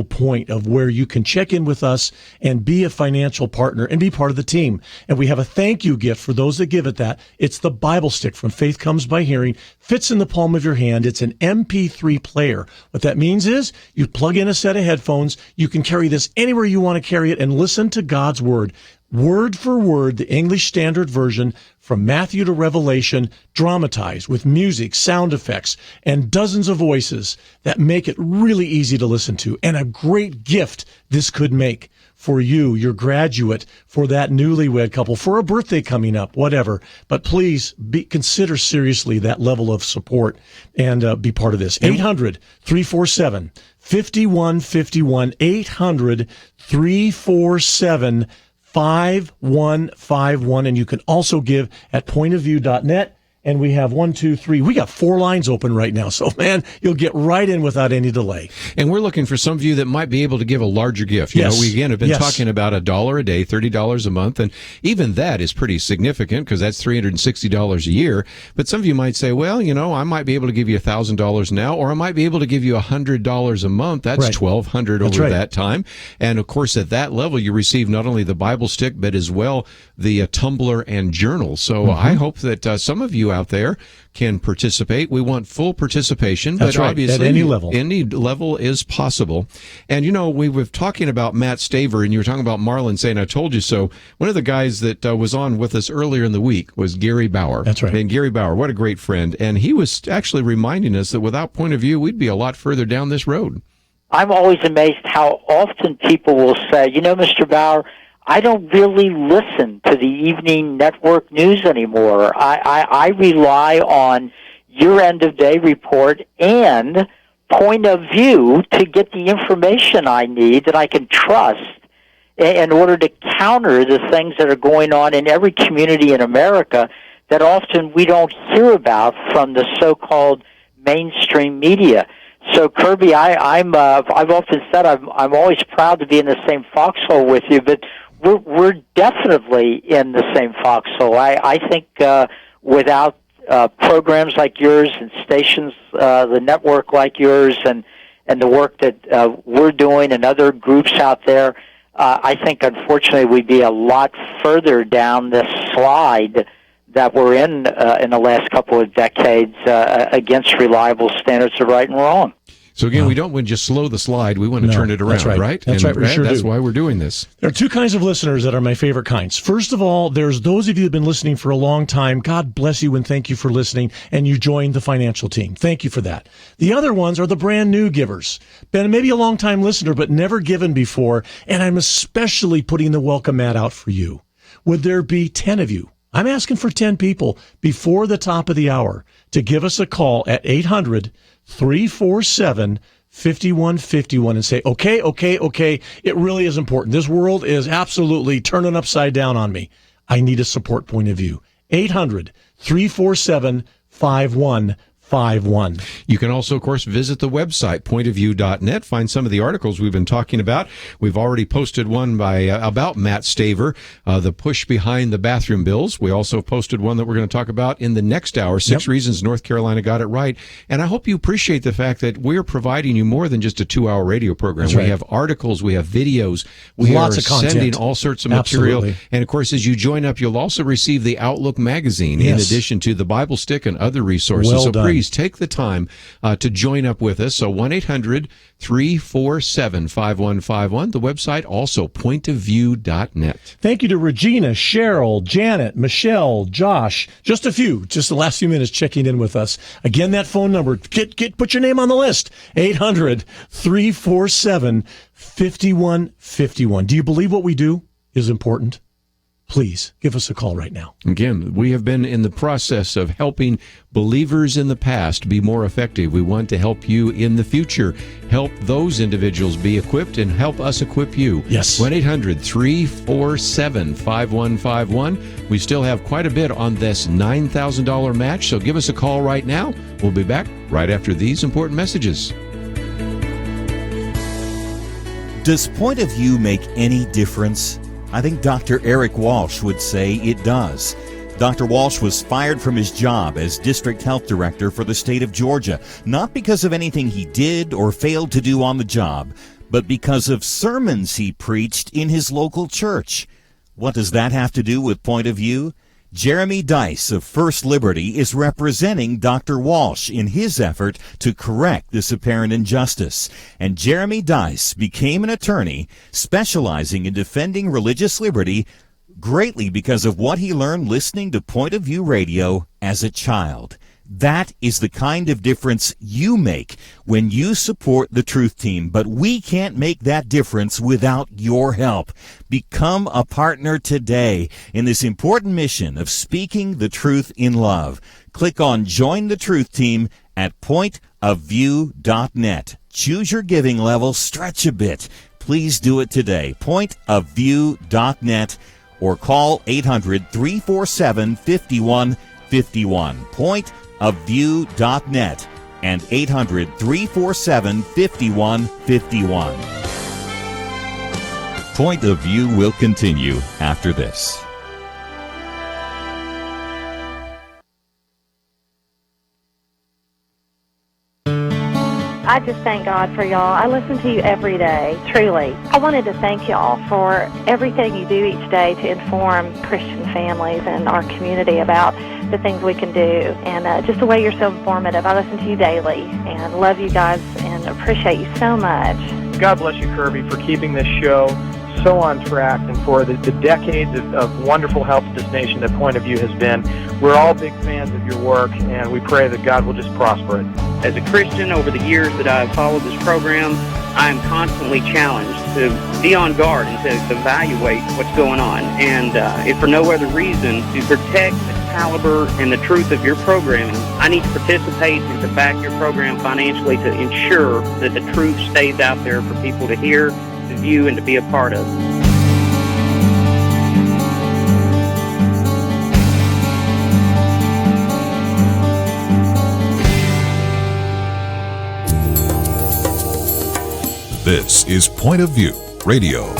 point of where you can check in with us and be a financial partner and be part of the team. And we have a thank you gift for those that give it that. It's the Bible Stick from Faith Comes by Hearing. Fits in the palm of your hand. It's an MP3 player. What that means is you plug in a set of headphones. You can carry this anywhere you want to carry it and listen to God's Word. Word for word, the English Standard Version, from Matthew to Revelation, dramatized with music, sound effects, and dozens of voices that make it really easy to listen to. And a great gift this could make for you, your graduate, for that newlywed couple, for a birthday coming up, whatever. But please consider seriously that level of support and be part of this. 800-347-5151. 800-347-5151, and you can also give at pointofview.net And we have 1, 2, 3. We got 4 lines open right now. So, man, you'll get right in without any delay. And we're looking for some of you that might be able to give a larger gift. You know, we again have been talking about $1 a day, $30 a month. And even that is pretty significant because that's $360 a year. But some of you might say, well, you know, I might be able to give you $1,000 now, or I might be able to give you $100 a month. That's $1,200 over that time. And of course, at that level, you receive not only the Bible stick, but as well the tumbler and journal. So I hope that some of you out there can participate. We want full participation, but obviously at any level. Any level is possible. And you know, we were talking about Matt Staver, and you were talking about Marlon saying, I told you so. One of the guys that was on with us earlier in the week was Gary Bauer. That's right. And Gary Bauer, what a great friend. And he was actually reminding us that without Point of View, we'd be a lot further down this road. I'm always amazed how often people will say, you know, Mr. Bauer, I don't really listen to the evening network news anymore. I rely on your end-of-day report and Point of View to get the information I need that I can trust in order to counter the things that are going on in every community in America that often we don't hear about from the so-called mainstream media. So, Kirby, I've often said I'm always proud to be in the same foxhole with you, but we're definitely in the same foxhole. I think without programs like yours and stations, the network like yours, and the work that we're doing and other groups out there, I think unfortunately we'd be a lot further down this slide that we're in the last couple of decades against reliable standards of right and wrong. So again, we don't want to just slow the slide. We want to turn it around, right? That's right. That's why we're doing this. There are 2 kinds of listeners that are my favorite kinds. First of all, there's those of you who have been listening for a long time. God bless you and thank you for listening. And you joined the financial team. Thank you for that. The other ones are the brand new givers. Been maybe a long time listener, but never given before. And I'm especially putting the welcome mat out for you. Would there be 10 of you? I'm asking for 10 people before the top of the hour to give us a call at 800-347-5151 and say, okay, it really is important. This world is absolutely turning upside down on me. I need a support point of view. 800-347-5151. You can also, of course, visit the website, pointofview.net, find some of the articles we've been talking about. We've already posted one about Matt Staver, the push behind the bathroom bills. We also posted one that we're going to talk about in the next hour, 6 reasons North Carolina got it right. And I hope you appreciate the fact that we're providing you more than just a 2-hour radio program. We have articles, we have videos, we Lots are of content. sending all sorts of material. And of course, as you join up, you'll also receive the Outlook magazine in addition to the Bible Stick and other resources. Well done. Please take the time to join up with us. So 1-800-347-5151. The website also pointofview.net. Thank you to Regina, Cheryl, Janet, Michelle, Josh. Just a few, just the last few minutes checking in with us. Again, that phone number, put your name on the list. 800-347-5151. Do you believe what we do is important? Please give us a call right now. Again, we have been in the process of helping believers in the past be more effective. We want to help you in the future. Help those individuals be equipped and help us equip you. Yes. 1-800-347-5151. We still have quite a bit on this $9,000 match, so give us a call right now. We'll be back right after these important messages. Does Point of View make any difference? I think Dr. Eric Walsh would say it does. Dr. Walsh was fired from his job as District Health Director for the state of Georgia, not because of anything he did or failed to do on the job, but because of sermons he preached in his local church. What does that have to do with Point of View? Jeremy Dice of First Liberty is representing Dr. Walsh in his effort to correct this apparent injustice. And Jeremy Dice became an attorney specializing in defending religious liberty greatly because of what he learned listening to Point of View radio as a child. That is the kind of difference you make when you support the Truth Team, but we can't make that difference without your help. Become a partner today in this important mission of speaking the truth in love. Click on Join the Truth Team at pointofview.net. Choose your giving level, stretch a bit. Please do it today. Pointofview.net or call 800-347-5151. 51. Pointofview.net and 800-347-5151. Point of View will continue after this. I just thank God for y'all. I listen to you every day, truly. I wanted to thank y'all for everything you do each day to inform Christian families and our community about the things we can do, and just the way you're so informative. I listen to you daily and love you guys and appreciate you so much. God bless you, Kirby, for keeping this show so on track and for the decades of wonderful help to this nation that Point of View has been. We're all big fans of your work, and we pray that God will just prosper it. As a Christian, over the years that I've followed this program, I am constantly challenged to be on guard and to evaluate what's going on. And if for no other reason, to protect the caliber and the truth of your programming, I need to participate and to back your program financially to ensure that the truth stays out there for people to hear, to view, and to be a part of. This is Point of View Radio.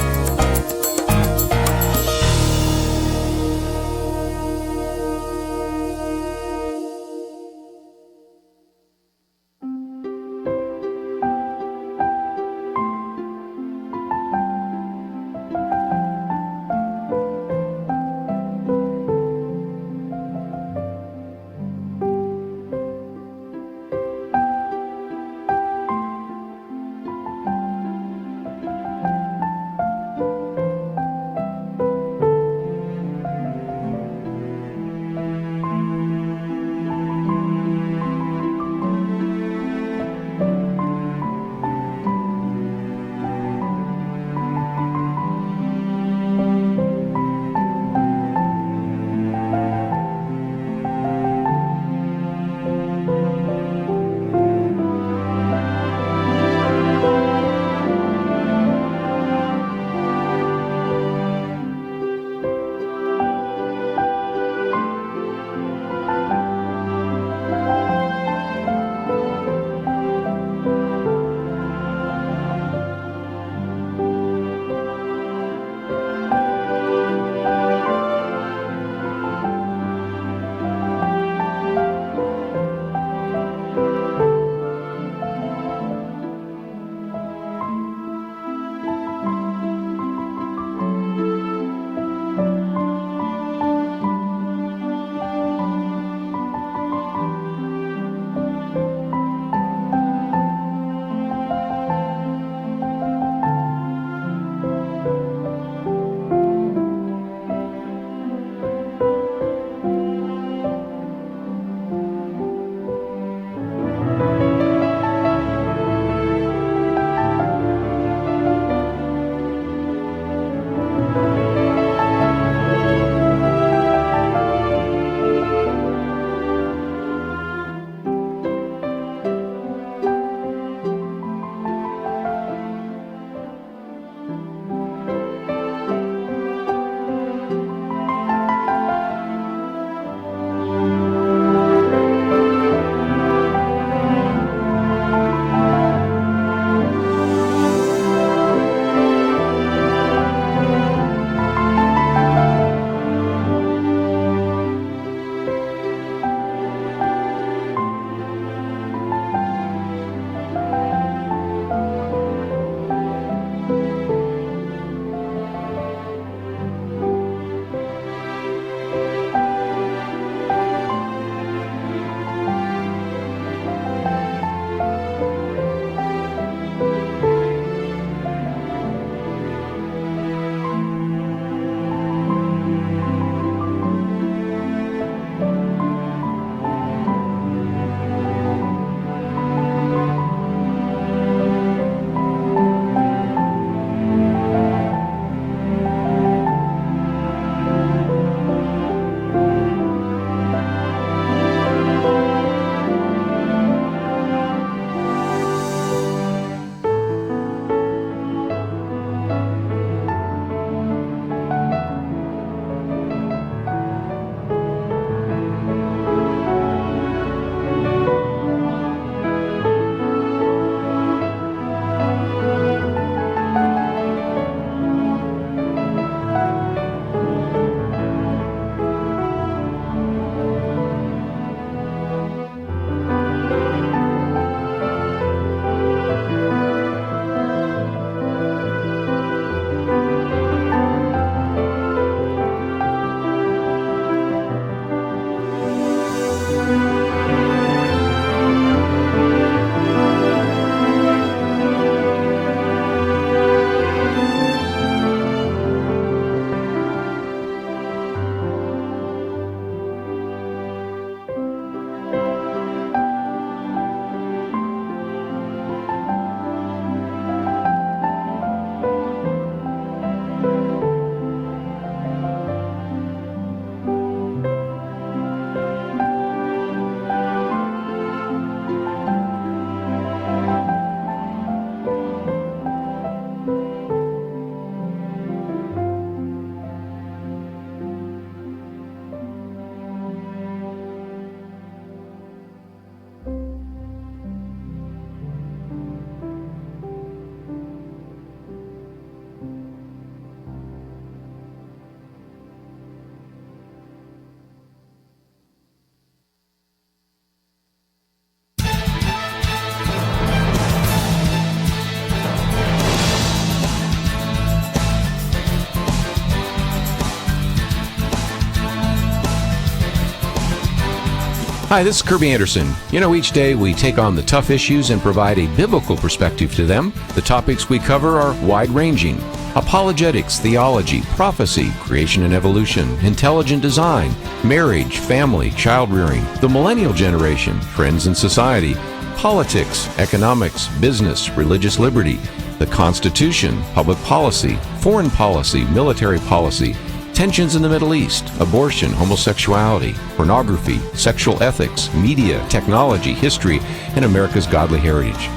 Hi, this is Kirby Anderson. You know, each day we take on the tough issues and provide a biblical perspective to them. The topics we cover are wide-ranging. Apologetics, theology, prophecy, creation and evolution, intelligent design, marriage, family, child-rearing, the millennial generation, trends in society, politics, economics, business, religious liberty, the Constitution, public policy, foreign policy, military policy, tensions in the Middle East, abortion, homosexuality, pornography, sexual ethics, media, technology, history, and America's godly heritage.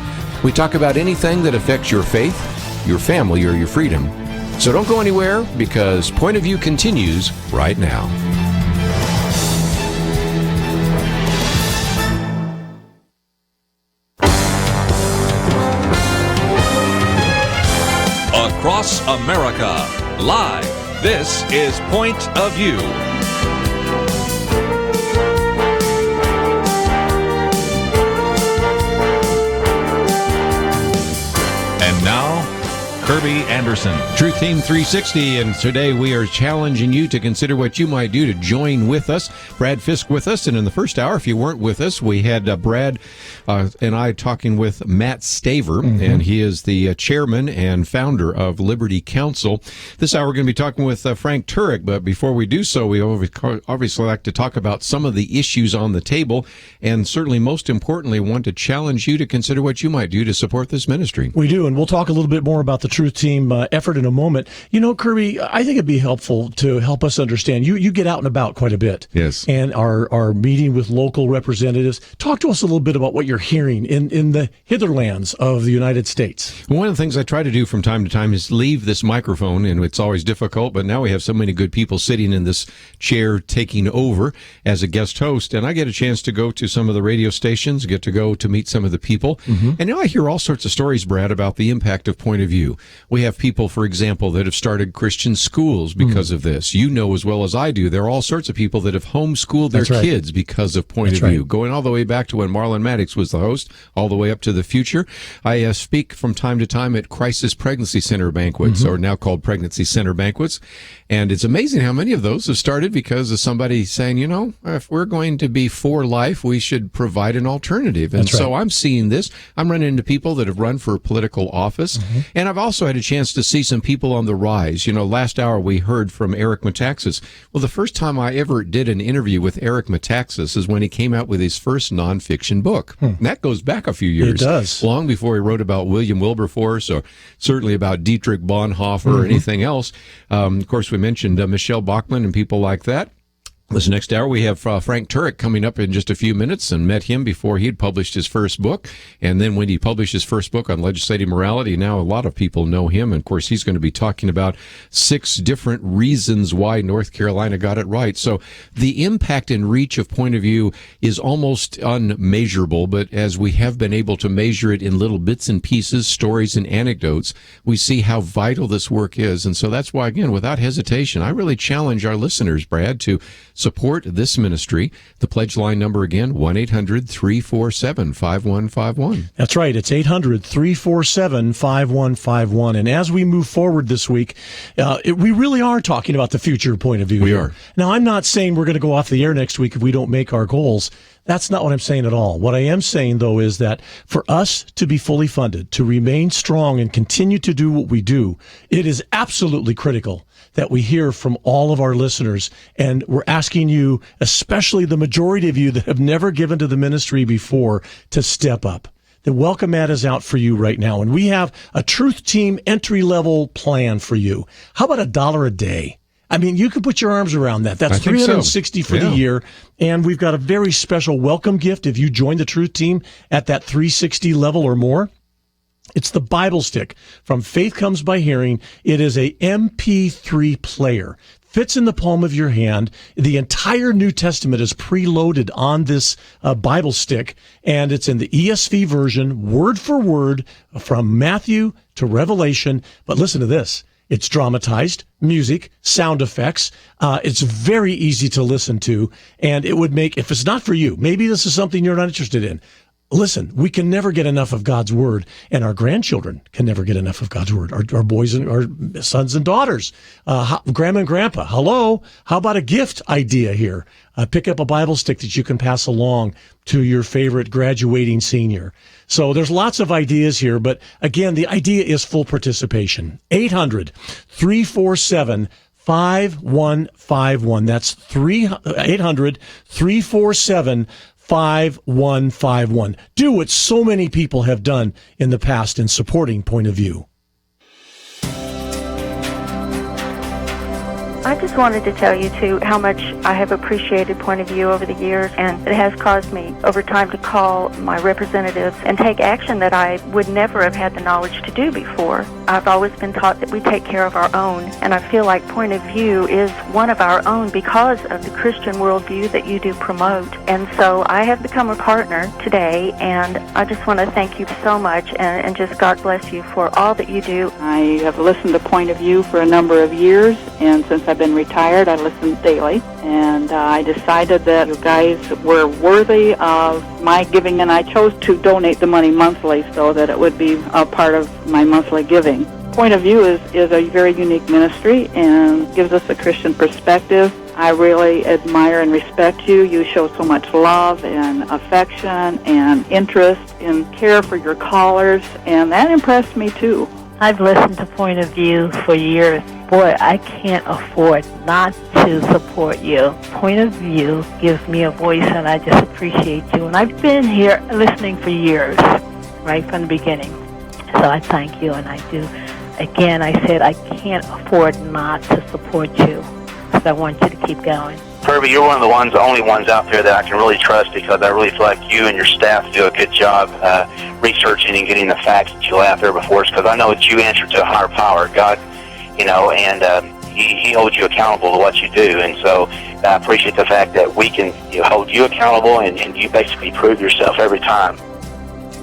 We talk about anything that affects your faith, your family, or your freedom. So don't go anywhere, because Point of View continues right now. Across America, live. This is Point of View. And now, Kirby Anderson. Truth Team 360, and today we are challenging you to consider what you might do to join with us. Brad Fisk with us, and in the first hour, if you weren't with us, we had Brad and I talking with Matt Staver, and he is the chairman and founder of Liberty Counsel. This hour we're going to be talking with Frank Turek, but before we do so, we obviously like to talk about some of the issues on the table, and certainly most importantly, want to challenge you to consider what you might do to support this ministry. We do, and we'll talk a little bit more about the Truth Team effort in a moment. You know, Kirby, I think it'd be helpful to help us understand. You get out and about quite a bit. Yes. And are meeting with local representatives. Talk to us a little bit about what you're hearing in the hitherlands of the United States. One of the things I try to do from time to time is leave this microphone, and it's always difficult, but now we have so many good people sitting in this chair taking over as a guest host, and I get a chance to go to some of the radio stations, get to go to meet some of the people, and now I hear all sorts of stories, Brad, about the impact of Point of View. We have people, for example, that have started Christian schools because of this. You know as well as I do, there are all sorts of people that have homeschooled their kids because of Point of View, going all the way back to when Marlon Maddox was the host, all the way up to the future. I speak from time to time at Crisis Pregnancy Center banquets, or now called Pregnancy Center banquets, and it's amazing how many of those have started because of somebody saying, you know, if we're going to be for life, we should provide an alternative. And so I'm seeing this. I'm running into people that have run for political office, and I've also had a chance to see some people on the rise. You know, last hour we heard from Eric Metaxas. Well, the first time I ever did an interview with Eric Metaxas is when he came out with his first nonfiction book. And that goes back a few years. It does. Long before he wrote about William Wilberforce or certainly about Dietrich Bonhoeffer or anything else. Of course, we mentioned Michelle Bachmann and people like that. This next hour, we have Frank Turek coming up in just a few minutes, and met him before he had published his first book. And then when he published his first book on legislative morality, now a lot of people know him. And of course, he's going to be talking about 6 different reasons why North Carolina got it right. So the impact and reach of Point of View is almost unmeasurable, but as we have been able to measure it in little bits and pieces, stories and anecdotes, we see how vital this work is. And so that's why, again, without hesitation, I really challenge our listeners, Brad, to support this ministry. The pledge line number again, 1-800-347-5151. That's right. It's 800-347-5151. And as we move forward this week, we really are talking about the future Point of View. We are. Now, I'm not saying we're going to go off the air next week if we don't make our goals. That's not what I'm saying at all. What I am saying, though, is that for us to be fully funded, to remain strong and continue to do what we do, it is absolutely critical that we hear from all of our listeners. And we're asking you, especially the majority of you that have never given to the ministry before, to step up. The welcome mat is out for you right now. And we have a Truth Team entry-level plan for you. How about $1 a day? I mean, you can put your arms around that. That's $360 for the year. And we've got a very special welcome gift if you join the Truth Team at that $360 level or more. It's the Bible Stick from Faith Comes by Hearing. It is a MP3 player. Fits in the palm of your hand. The entire New Testament is preloaded on this Bible Stick, and it's in the ESV version, word for word, from Matthew to Revelation. But listen to this. It's dramatized, music, sound effects. It's very easy to listen to, and it would make, if it's not for you, maybe this is something you're not interested in, listen, we can never get enough of God's word, and our grandchildren can never get enough of God's word. Our boys and our sons and daughters, grandma and grandpa. Hello, how about a gift idea here? Pick up a Bible stick that you can pass along to your favorite graduating senior. So there's lots of ideas here, but again, the idea is full participation. 800-347-5151. That's 800-347-5151. Do what so many people have done in the past in supporting Point of View. I just wanted to tell you, too, how much I have appreciated Point of View over the years, and it has caused me over time to call my representatives and take action that I would never have had the knowledge to do before. I've always been taught that we take care of our own, and I feel like Point of View is one of our own because of the Christian worldview that you do promote. And so I have become a partner today, and I just want to thank you so much, and just God bless you for all that you do. I have listened to Point of View for a number of years, and since I've been retired, I listen daily, and I decided that you guys were worthy of my giving, and I chose to donate the money monthly so that it would be a part of my monthly giving. Point of View is a very unique ministry and gives us a Christian perspective. I really admire and respect you. You show so much love and affection and interest and care for your callers, and that impressed me too. I've listened to Point of View for years. Boy, I can't afford not to support you. Point of View gives me a voice, and I just appreciate you. And I've been here listening for years, right from the beginning. So I thank you, and I do. Again, I said I can't afford not to support you, because I want you to keep going. Kirby, you're one of the only ones out there that I can really trust, because I really feel like you and your staff do a good job researching and getting the facts that you lay out there before us, because I know that you answer to a higher power, God, and he holds you accountable to what you do. And so I appreciate the fact that we can hold you accountable, and you basically prove yourself every time.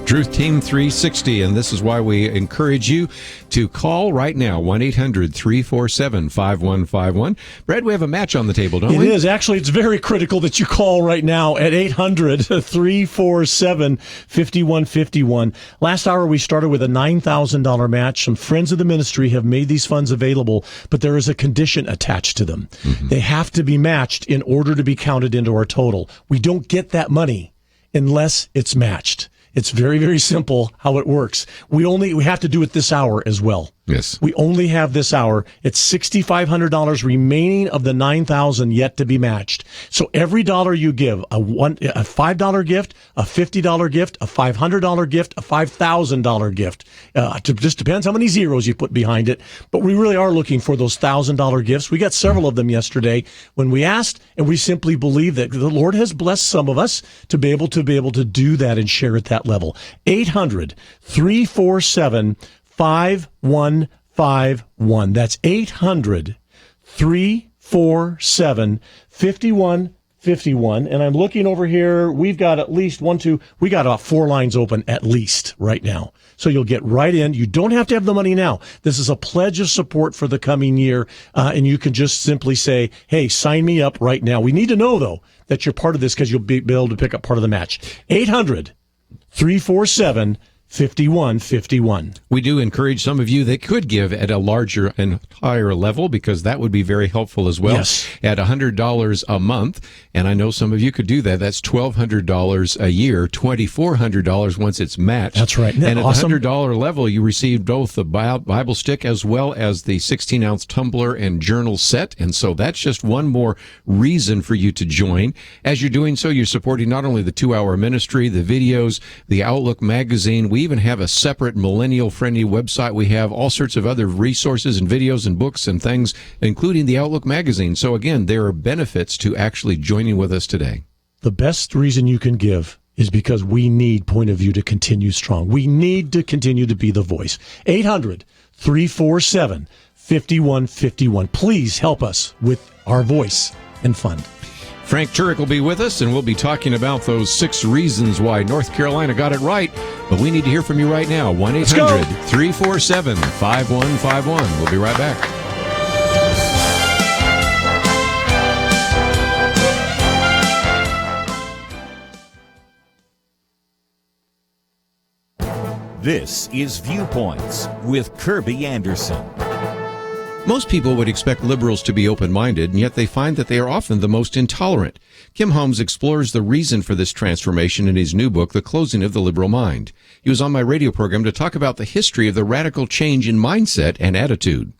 Truth Team 360, and this is why we encourage you to call right now, 1-800-347-5151. Brad, we have a match on the table, don't we? It is. Actually, it's very critical that you call right now at 800-347-5151. Last hour, we started with a $9,000 match. Some friends of the ministry have made these funds available, but there is a condition attached to them. Mm-hmm. They have to be matched in order to be counted into our total. We don't get that money unless it's matched. It's very, very simple how it works. We have to do it this hour as well. Yes. We only have this hour. It's $6,500 remaining of the $9,000 yet to be matched. So every dollar you give, a $5 gift, a $50 gift, a $500 gift, a $5,000 gift. It just depends how many zeros you put behind it. But we really are looking for those $1,000 gifts. We got several of them yesterday when we asked, and we simply believe that the Lord has blessed some of us to be able to do that and share at that level. 800-347-5151. That's 800-347-5151. And I'm looking over here. We've got at least we got about 4 lines open at least right now. So you'll get right in. You don't have to have the money now. This is a pledge of support for the coming year. And you can just simply say, hey, sign me up right now. We need to know, though, that you're part of this, because you'll be able to pick up part of the match. 800-347-5151. We do encourage some of you that could give at a larger and higher level, because that would be very helpful as well. Yes. At $100 a month, and I know some of you could do that. That's $1,200 a year, $2,400 once it's matched. That's right. And at awesome? the $100 level, you receive both the Bible stick as well as the 16-ounce tumbler and journal set. And so that's just one more reason for you to join. As you're doing so, you're supporting not only the 2-hour ministry, the videos, the Outlook magazine. We even have a separate millennial-friendly website. We have all sorts of other resources and videos and books and things, including the Outlook magazine. So again, there are benefits to actually joining with us today. The best reason you can give is because we need Point of View to continue strong. We need to continue to be the voice. 800-347-5151. Please help us with our voice and fund. Frank Turek will be with us, and we'll be talking about those 6 reasons why North Carolina got it right. But we need to hear from you right now. 1-800-347-5151. We'll be right back. This is Viewpoints with Kirby Anderson. Most people would expect liberals to be open-minded, and yet they find that they are often the most intolerant. Kim Holmes explores the reason for this transformation in his new book, The Closing of the Liberal Mind. He was on my radio program to talk about the history of the radical change in mindset and attitude.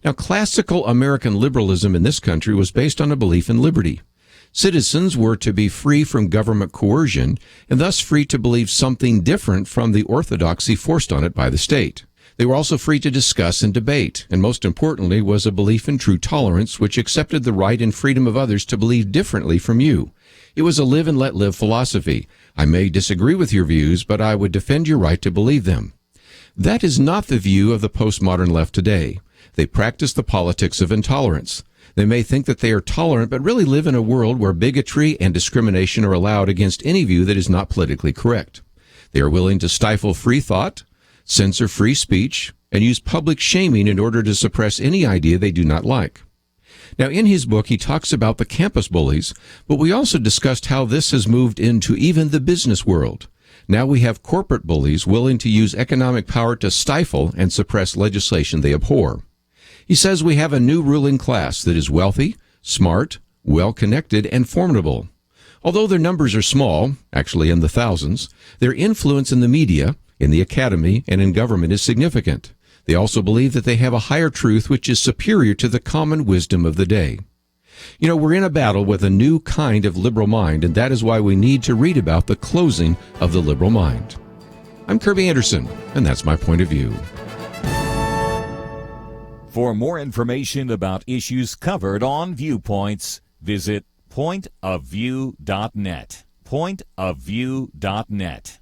Now, classical American liberalism in this country was based on a belief in liberty. Citizens were to be free from government coercion and thus free to believe something different from the orthodoxy forced on it by the state. They were also free to discuss and debate, and most importantly was a belief in true tolerance, which accepted the right and freedom of others to believe differently from you. It was a live and let live philosophy. I may disagree with your views, but I would defend your right to believe them. That is not the view of the postmodern left today. They practice the politics of intolerance. They may think that they are tolerant, but really live in a world where bigotry and discrimination are allowed against any view that is not politically correct. They are willing to stifle free thought, censor free speech, and use public shaming in order to suppress any idea they do not like. Now, in his book, he talks about the campus bullies, but we also discussed how this has moved into even the business world. Now we have corporate bullies willing to use economic power to stifle and suppress legislation they abhor. He says we have a new ruling class that is wealthy, smart, well-connected, and formidable. Although their numbers are small, actually in the thousands, their influence in the media, in the academy, and in government is significant. They also believe that they have a higher truth which is superior to the common wisdom of the day. You know, we're in a battle with a new kind of liberal mind, and that is why we need to read about the closing of the liberal mind. I'm Kirby Anderson, and that's my point of view. For more information about issues covered on Viewpoints, visit pointofview.net. Pointofview.net.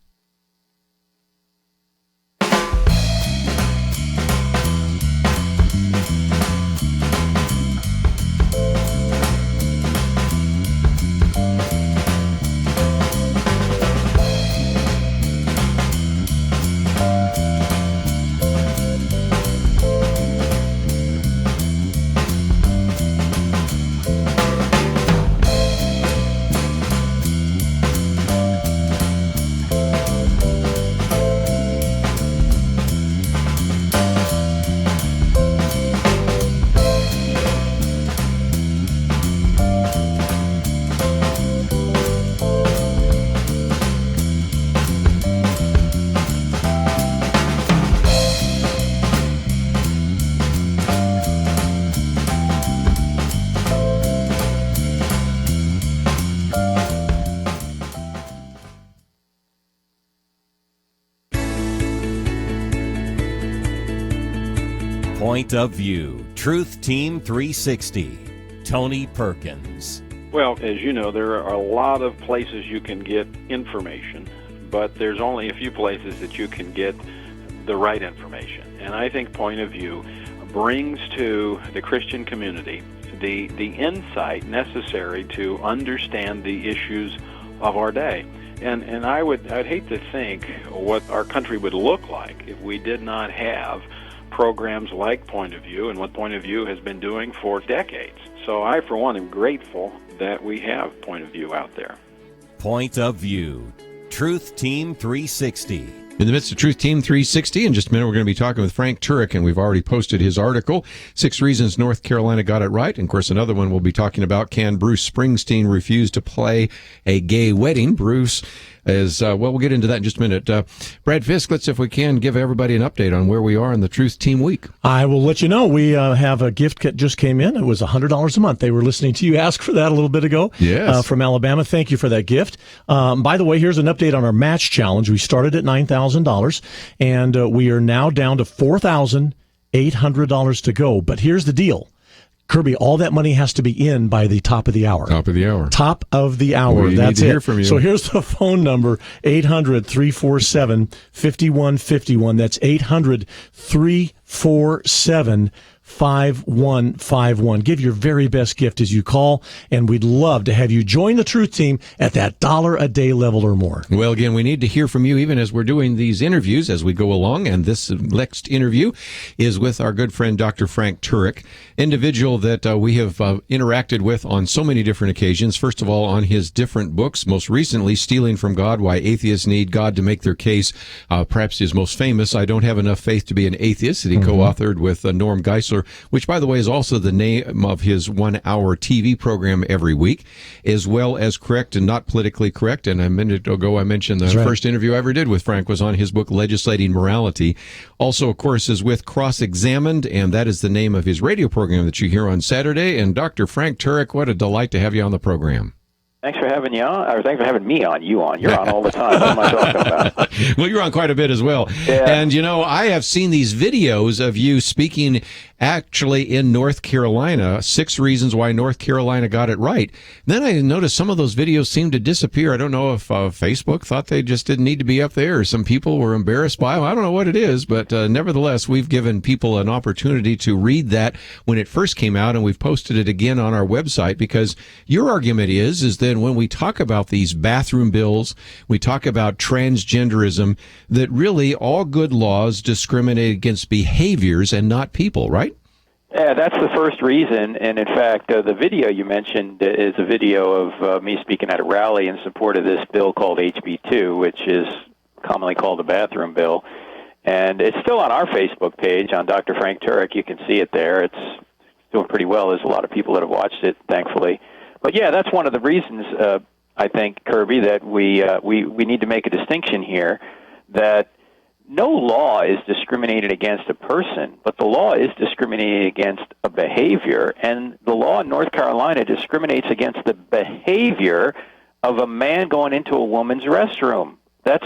Point of View, Truth Team 360, Tony Perkins. Well, as you know, there are a lot of places you can get information, but there's only a few places that you can get the right information. And I think Point of View brings to the Christian community the insight necessary to understand the issues of our day. And I'd hate to think what our country would look like if we did not have programs like Point of View and what Point of View has been doing for decades. So I, for one, am grateful that we have Point of View out there. Point of View, Truth Team 360. In the midst of Truth Team 360, in just a minute, we're going to be talking with Frank Turek, and we've already posted his article, 6 Reasons North Carolina Got It Right. And, of course, another one we'll be talking about, can Bruce Springsteen refuse to play a gay wedding? Bruce is, well, we'll get into that in just a minute. Brad Fisk, let's, if we can, give everybody an update on where we are in the Truth Team Week. I will let you know. We have a gift that just came in. It was $100 a month. They were listening to you ask for that a little bit ago. Yes. From Alabama. Thank you for that gift. By the way, here's an update on our match challenge. We started at $9,000, and we are now down to $4,800 to go. But here's the deal. Kirby, all that money has to be in by the top of the hour. Top of the hour. Top of the hour. We That's need to it. hear from you. So here's the phone number, 800-347-5151. That's 800-347-5151. 888-866-5151. Give your very best gift as you call, and we'd love to have you join the Truth Team at that $1 a day level or more. Well, again, we need to hear from you even as we're doing these interviews as we go along, and this next interview is with our good friend Dr. Frank Turek, individual that we have interacted with on so many different occasions. First of all, on his different books, most recently, Stealing from God, Why Atheists Need God to Make Their Case, perhaps his most famous, I Don't Have Enough Faith to Be an Atheist, that he co-authored with Norm Geisler, which, by the way, is also the name of his 1-hour TV program every week, as well as Correct and Not Politically Correct. And a minute ago, I mentioned the first interview I ever did with Frank was on his book, Legislating Morality. Also, of course, is with Cross-Examined, and that is the name of his radio program that you hear on Saturday. And Dr. Frank Turek, what a delight to have you on the program. Thanks for having you on, or thanks for having me on. You on. You're on all the time. What am I talking about? Well, you're on quite a bit as well. Yeah. And, you know, I have seen these videos of you speaking actually in North Carolina, 6 reasons why North Carolina got it right. Then I noticed some of those videos seemed to disappear. I don't know if Facebook thought they just didn't need to be up there, or some people were embarrassed by them. I don't know what it is, but nevertheless, we've given people an opportunity to read that when it first came out, and we've posted it again on our website, because your argument is that when we talk about these bathroom bills, we talk about transgenderism, that really all good laws discriminate against behaviors and not people, right? Yeah, that's the first reason. And in fact, the video you mentioned is a video of me speaking at a rally in support of this bill called HB2, which is commonly called the bathroom bill. And it's still on our Facebook page, on Dr. Frank Turek. You can see it there. It's doing pretty well. There's a lot of people that have watched it, thankfully. But yeah, that's one of the reasons, I think, Kirby, that we need to make a distinction here, that no law is discriminated against a person, but the law is discriminating against a behavior, and the law in North Carolina discriminates against the behavior of a man going into a woman's restroom. That's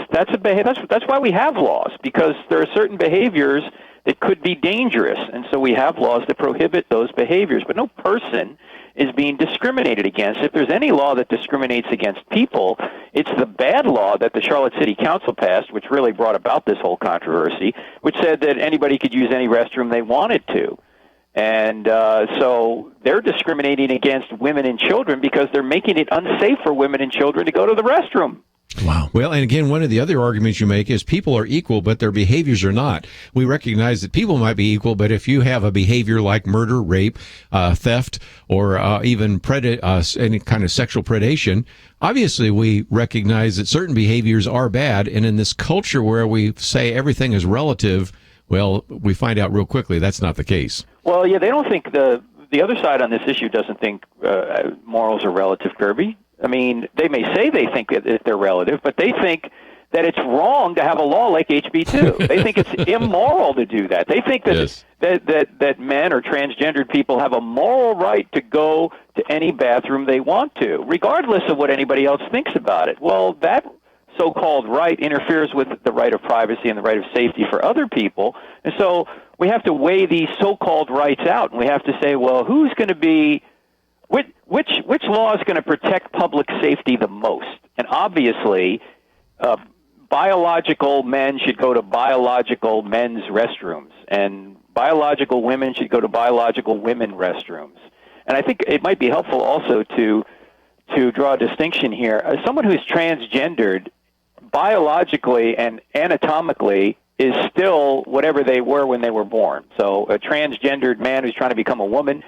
why we have laws, because there are certain behaviors that could be dangerous, and so we have laws that prohibit those behaviors. But no person is being discriminated against. If there's any law that discriminates against people, it's the bad law that the Charlotte City Council passed, which really brought about this whole controversy, which said that anybody could use any restroom they wanted to. And so they're discriminating against women and children because they're making it unsafe for women and children to go to the restroom. Wow. Well, and again, one of the other arguments you make is people are equal, but their behaviors are not. We recognize that people might be equal, but if you have a behavior like murder, rape, theft, or even any kind of sexual predation, obviously we recognize that certain behaviors are bad. And in this culture where we say everything is relative, well, we find out real quickly that's not the case. Well, yeah, they don't think the other side on this issue doesn't think morals are relative, Kirby. I mean, they may say they think that they're relative, but they think that it's wrong to have a law like HB2. They think it's immoral to do that. They think that, yes, that men or transgendered people have a moral right to go to any bathroom they want to, regardless of what anybody else thinks about it. Well, that so-called right interferes with the right of privacy and the right of safety for other people. And so we have to weigh these so-called rights out, and we have to say, well, who's going to be... Which law is going to protect public safety the most? And obviously, biological men should go to biological men's restrooms, and biological women should go to biological women restrooms. And I think it might be helpful also to draw a distinction here. Someone who's transgendered, biologically and anatomically, is still whatever they were when they were born. So a transgendered man who's trying to become a woman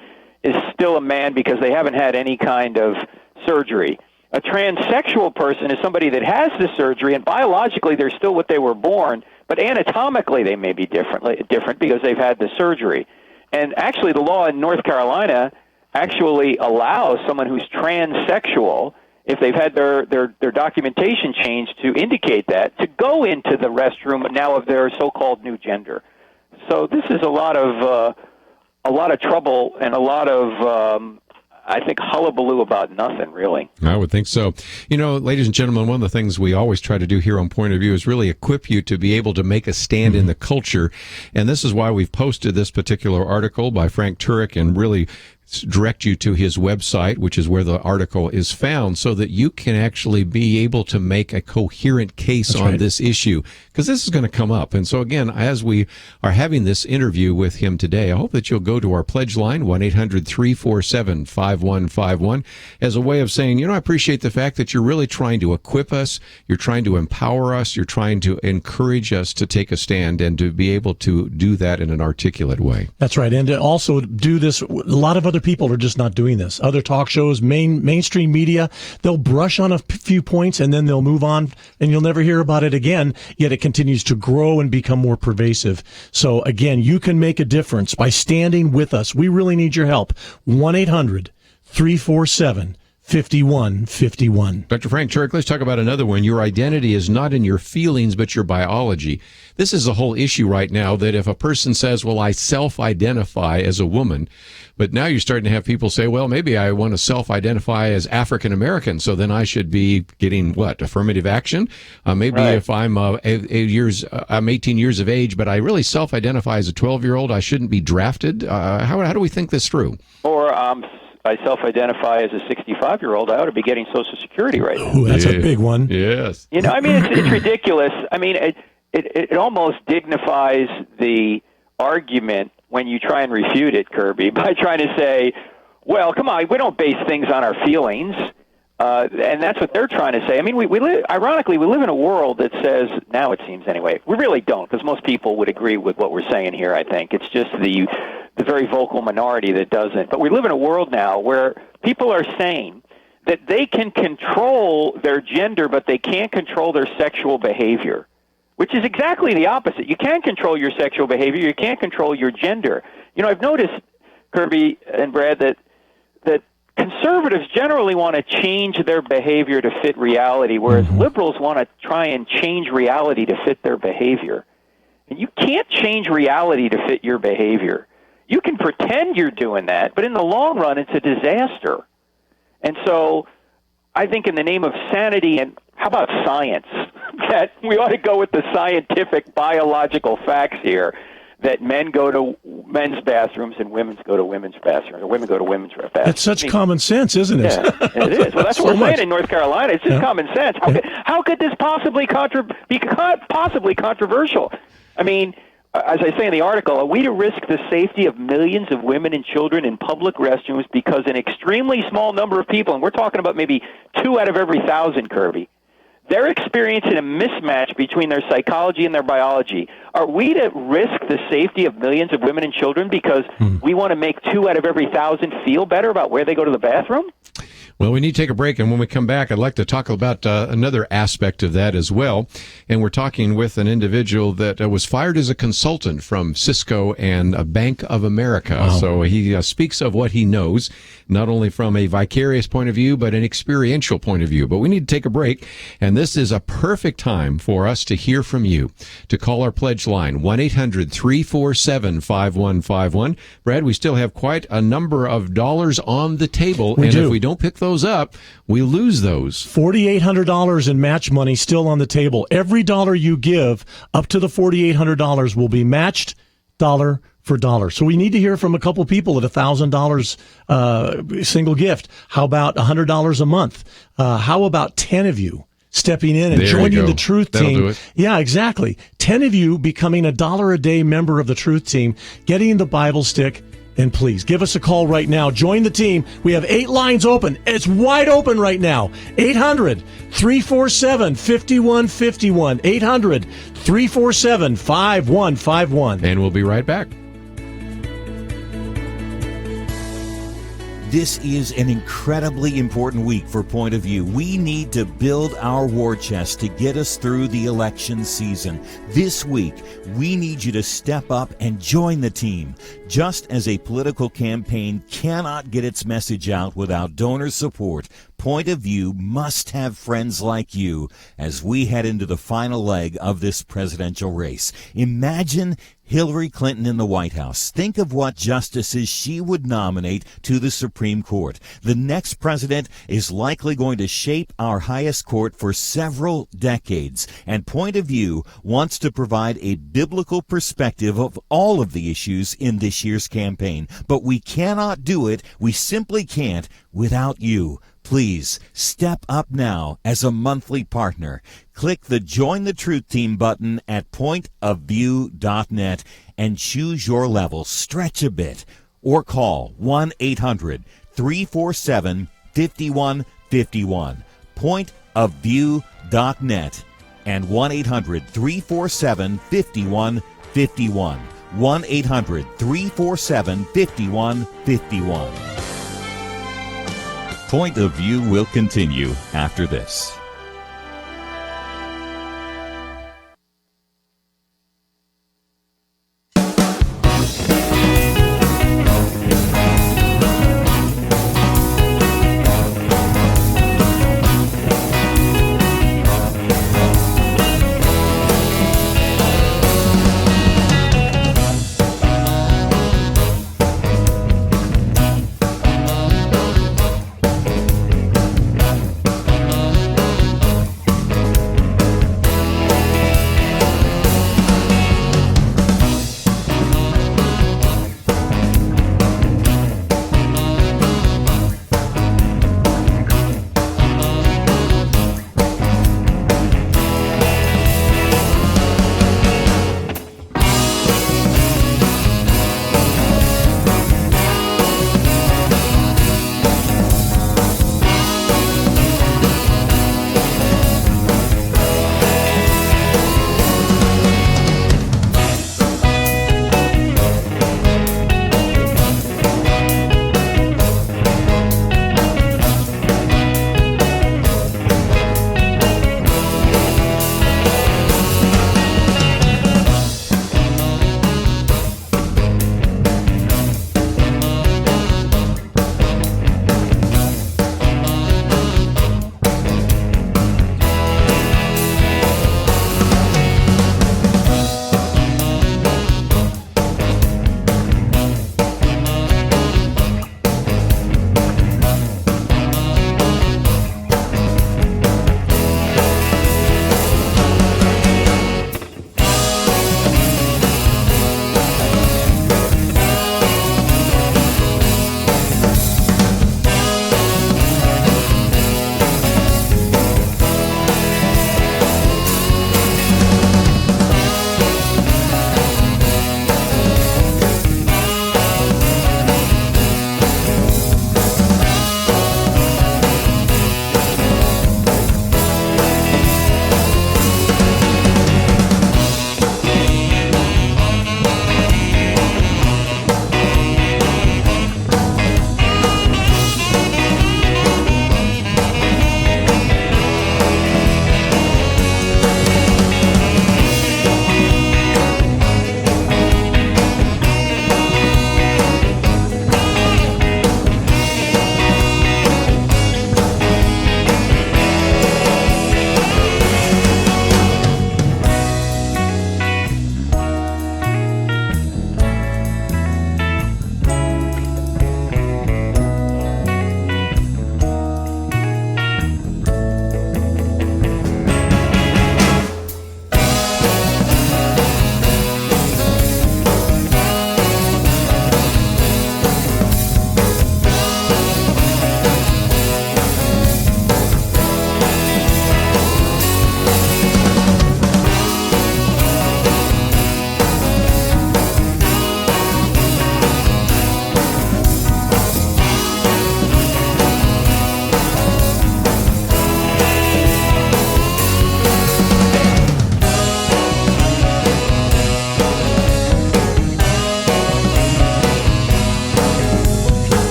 is still a man because they haven't had any kind of surgery. A transsexual person is somebody that has the surgery, and biologically they're still what they were born, but anatomically they may be different because they've had the surgery. And actually the law in North Carolina actually allows someone who's transsexual, if they've had their documentation changed to indicate that, to go into the restroom now of their so-called new gender. So this is a lot of trouble and a lot of, I think, hullabaloo about nothing, really. I would think so. You know, ladies and gentlemen, one of the things we always try to do here on Point of View is really equip you to be able to make a stand in the culture. And this is why we've posted this particular article by Frank Turek and really direct you to his website, which is where the article is found, so that you can actually be able to make a coherent case on this issue, because this is going to come up. And so again, as we are having this interview with him today, I hope that you'll go to our pledge line, 1-800-347-5151, as a way of saying, I appreciate the fact that you're really trying to equip us, you're trying to empower us, you're trying to encourage us to take a stand and to be able to do that in an articulate way. That's right. And to also do this, a lot of other people are just not doing this. Other talk shows, mainstream media, they'll brush on a few points and then they'll move on and you'll never hear about it again, yet it continues to grow and become more pervasive. So again, you can make a difference by standing with us. We really need your help. 1-800-347-5151. Dr. Frank Turek, let's talk about another one. Your identity is not in your feelings, but your biology. This is a whole issue right now that if a person says, well, I self-identify as a woman, but now you're starting to have people say, well, maybe I want to self-identify as African-American, so then I should be getting, affirmative action? Maybe if I'm 18 years of age, but I really self-identify as a 12-year-old, I shouldn't be drafted? How do we think this through? Or I self-identify as a 65-year-old. I ought to be getting Social Security right now. Ooh, that's a big one. Yes. It's ridiculous. It almost dignifies the argument when you try and refute it, Kirby, by trying to say, well, come on, we don't base things on our feelings. And that's what they're trying to say. Ironically, we live in a world that says, now it seems anyway, we really don't, because most people would agree with what we're saying here, I think. It's just the very vocal minority that doesn't. But we live in a world now where people are saying that they can control their gender, but they can't control their sexual behavior, which is exactly the opposite. You can't control your sexual behavior. You can't control your gender. I've noticed, Kirby and Brad, that conservatives generally want to change their behavior to fit reality, whereas liberals want to try and change reality to fit their behavior. And you can't change reality to fit your behavior. You can pretend you're doing that, but in the long run, it's a disaster. And so I think in the name of sanity and how about science, that we ought to go with the scientific biological facts here, that men go to men's bathrooms and women go to women's bathrooms, or women go to women's bathrooms. It's such common sense, isn't it? Yeah, it is. Well, that's what we're saying in North Carolina. It's just common sense. How could this possibly be possibly controversial? As I say in the article, are we to risk the safety of millions of women and children in public restrooms because an extremely small number of people, and we're talking about maybe 2 out of every 1,000, Kirby, they're experiencing a mismatch between their psychology and their biology. Are we to risk the safety of millions of women and children because we want to make 2 out of every 1,000 feel better about where they go to the bathroom? Well, we need to take a break, and when we come back, I'd like to talk about another aspect of that as well. And we're talking with an individual that was fired as a consultant from Cisco and Bank of America. Wow. So he speaks of what he knows, not only from a vicarious point of view, but an experiential point of view. But we need to take a break, and this is a perfect time for us to hear from you, to call our pledge line, 1-800-347-5151. Brad, we still have quite a number of dollars on the table, if we don't pick those up, we lose those. $4,800 in match money still on the table. Every dollar you give up to the $4,800 will be matched dollar for dollar. So we need to hear from a couple people at $1,000 single gift. How about $100 a month? How about 10 of you stepping in and joining the Truth Team? Do it. Yeah, exactly. 10 of you becoming $1 a day member of the Truth Team, getting the Bible stick. And please, give us a call right now. Join the team. We have 8 lines open. It's wide open right now. 800-347-5151. 800-347-5151. And we'll be right back. This is an incredibly important week for Point of View. We need to build our war chest to get us through the election season. This week, we need you to step up and join the team. Just as a political campaign cannot get its message out without donor support, Point of View must have friends like you as we head into the final leg of this presidential race. Imagine Hillary Clinton in the White House. Think of what justices she would nominate to the Supreme Court. The next president is likely going to shape our highest court for several decades. And Point of View wants to provide a biblical perspective of all of the issues in this year's campaign. But we cannot do it. We simply can't without you. Please step up now as a monthly partner. Click the Join the Truth Team button at pointofview.net and choose your level. Stretch a bit or call 1-800-347-5151. Pointofview.net and 1-800-347-5151. 1-800-347-5151. Point of View will continue after this.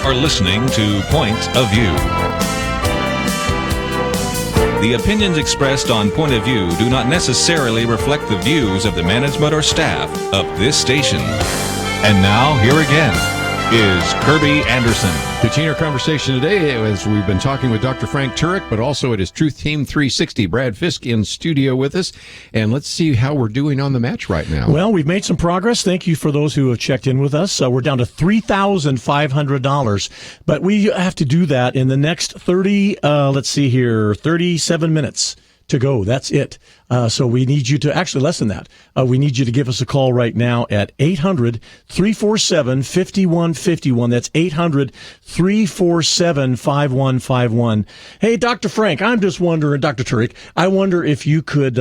are listening to Point of View. The opinions expressed on Point of View do not necessarily reflect the views of the management or staff of this station. And now, here again is Kirby Anderson. Continue our conversation today as we've been talking with Dr. Frank Turek, but also it is Truth Team 360. Brad Fisk in studio with us. And let's see how we're doing on the match right now. Well, we've made some progress. Thank you for those who have checked in with us. We're down to $3,500, but we have to do that in the next 37 minutes to go. That's it. So we need you to, actually less than that, we need you to give us a call right now at 800-347-5151. That's 800-347-5151. Hey, Dr. Frank, I'm just wondering, Dr. Turek, I wonder if you could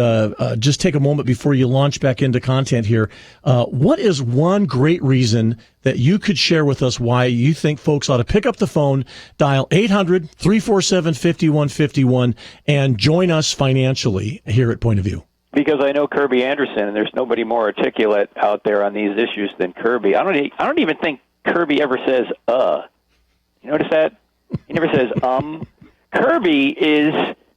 just take a moment before you launch back into content here. What is one great reason that you could share with us why you think folks ought to pick up the phone, dial 800-347-5151, and join us financially here at Point of View? Because I know Kirby Anderson, and there's nobody more articulate out there on these issues than Kirby. I don't even think Kirby ever says You notice that? He never says Kirby is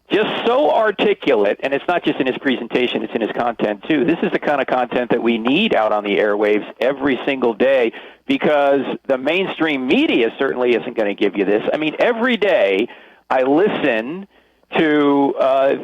just so articulate, and it's not just in his presentation, it's in his content too. This is the kind of content that we need out on the airwaves every single day, because the mainstream media certainly isn't going to give you this. I mean, every day I listen to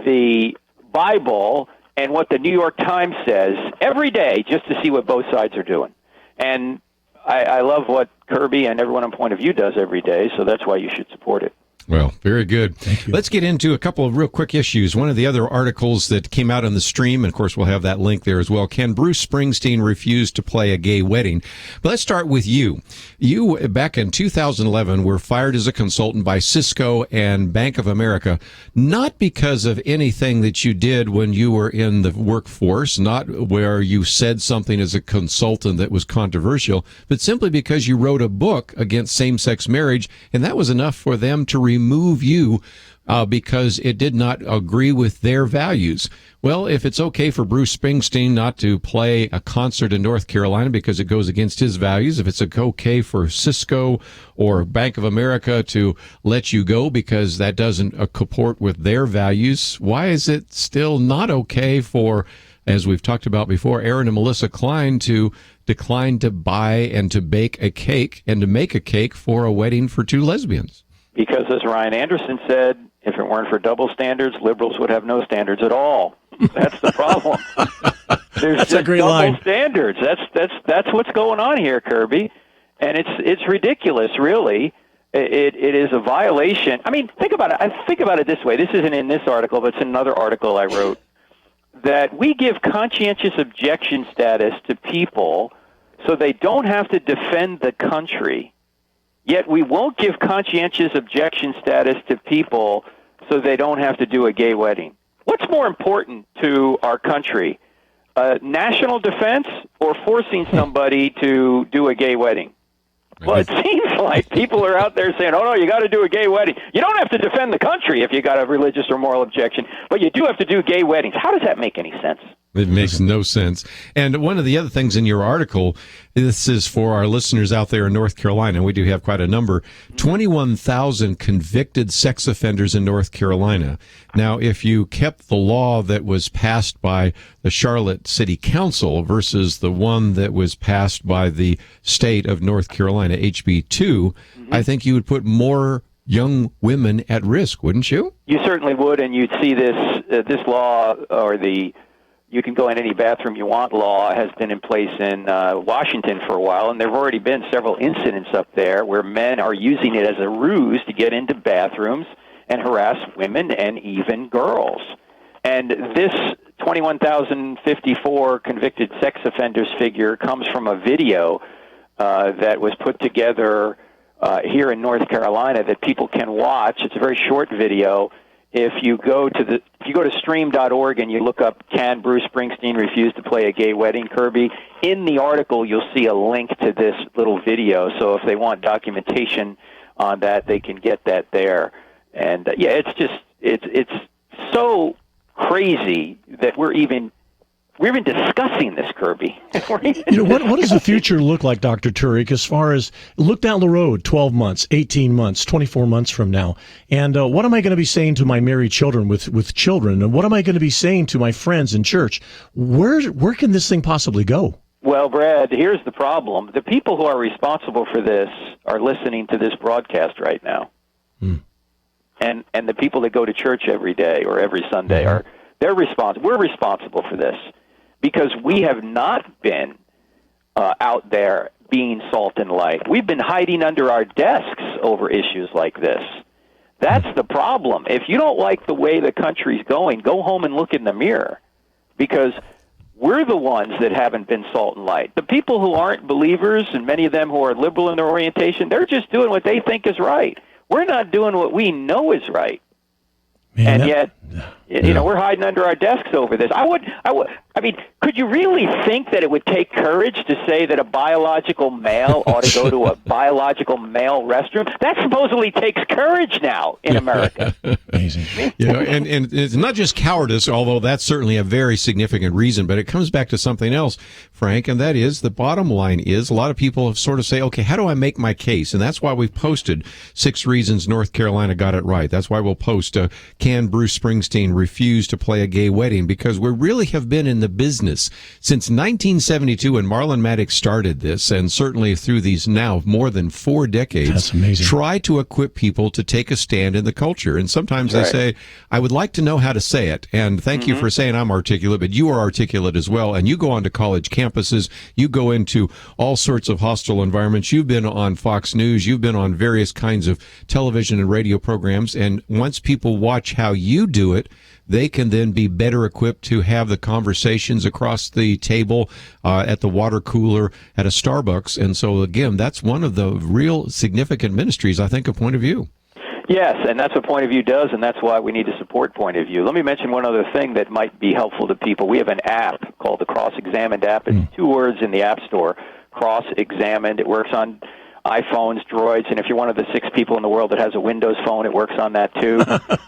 the Bible and what the New York Times says every day just to see what both sides are doing. And I love what Kirby and everyone on Point of View does every day, so that's why you should support it. Well, very good. Let's get into a couple of real quick issues. One of the other articles that came out on the stream, and of course we'll have that link there as well. Can Bruce Springsteen refuse to play a gay wedding? But let's start with you. You, back in 2011, were fired as a consultant by Cisco and Bank of America, not because of anything that you did when you were in the workforce, not where you said something as a consultant that was controversial, but simply because you wrote a book against same-sex marriage, and that was enough for them to remove you because it did not agree with their values. Well, if it's okay for Bruce Springsteen not to play a concert in North Carolina because it goes against his values, if it's okay for Cisco or Bank of America to let you go because that doesn't comport with their values, why is it still not okay for, as we've talked about before, Aaron and Melissa Klein to decline to buy and to bake a cake and to make a cake for a wedding for two lesbians? Because, as Ryan Anderson said, if it weren't for double standards, liberals would have no standards at all. That's the problem. There's That's just a great double line. standards. That's what's going on here, Kirby, and it's ridiculous, really. It is a violation. I mean, think about it. I think about it this way. This isn't in this article, but it's in another article I wrote. That we give conscientious objection status to people so they don't have to defend the country. Yet we won't give conscientious objection status to people so they don't have to do a gay wedding. What's more important to our country, national defense or forcing somebody to do a gay wedding? Well, it seems like people are out there saying, oh, no, you got to do a gay wedding. You don't have to defend the country if you got a religious or moral objection, but you do have to do gay weddings. How does that make any sense? It makes no sense. And one of the other things in your article, this is for our listeners out there in North Carolina, we do have quite a number, 21,000 convicted sex offenders in North Carolina. Now, if you kept the law that was passed by the Charlotte City Council versus the one that was passed by the state of North Carolina, HB2, I think you would put more young women at risk, wouldn't you? You certainly would, and you'd see this law, or the you can go in any bathroom you want law, has been in place in Washington for a while, and there have already been several incidents up there where men are using it as a ruse to get into bathrooms and harass women and even girls. And this 21,054 convicted sex offenders figure comes from a video that was put together here in North Carolina that people can watch. It's a very short video. If you go to stream.org and you look up "Can Bruce Springsteen refuse to play a gay wedding?" Kirby, in the article you'll see a link to this little video. So if they want documentation on that, they can get that there. And it's so crazy that we're even We're even discussing this, Kirby. What does the future look like, Dr. Turek, as far as look down the road 12 months, 18 months, 24 months from now? And what am I going to be saying to my married children with children? And what am I going to be saying to my friends in church? Where can this thing possibly go? Well, Brad, here's the problem. The people who are responsible for this are listening to this broadcast right now. And the people that go to church every day or every Sunday they're responsible. We're responsible for this because we have not been out there being salt and light. We've been hiding under our desks over issues like this. That's the problem. If you don't like the way the country's going, go home and look in the mirror, because we're the ones that haven't been salt and light. The people who aren't believers, and many of them who are liberal in their orientation, they're just doing what they think is right. We're not doing what we know is right. Man, yet, we're hiding under our desks over this. I mean, could you really think that it would take courage to say that a biological male ought to go to a biological male restroom? That supposedly takes courage now in America. Amazing. And it's not just cowardice, although that's certainly a very significant reason, but it comes back to something else, Frank, and that is the bottom line is a lot of people have sort of say, okay, how do I make my case? And that's why we've posted 6 reasons North Carolina got it right. That's why we'll post can Bruce Springsteen refuse to play a gay wedding? Because we really have been in the business since 1972 when Marlon Maddox started this, and certainly through these now more than 4 decades. That's amazing. Try to equip people to take a stand in the culture. And sometimes they say, I would like to know how to say it. And thank you for saying I'm articulate, but you are articulate as well. And you go onto college campuses, you go into all sorts of hostile environments. You've been on Fox News, you've been on various kinds of television and radio programs. And once people watch how you do it, they can then be better equipped to have the conversations across the table, at the water cooler, at a Starbucks. And so, again, that's one of the real significant ministries, I think, of Point of View. Yes, and that's what Point of View does, and that's why we need to support Point of View. Let me mention one other thing that might be helpful to people. We have an app called the Cross-Examined app. It's 2 words in the App Store, Cross-Examined. It works on iPhones, Droids, and if you're one of the 6 people in the world that has a Windows phone, it works on that too.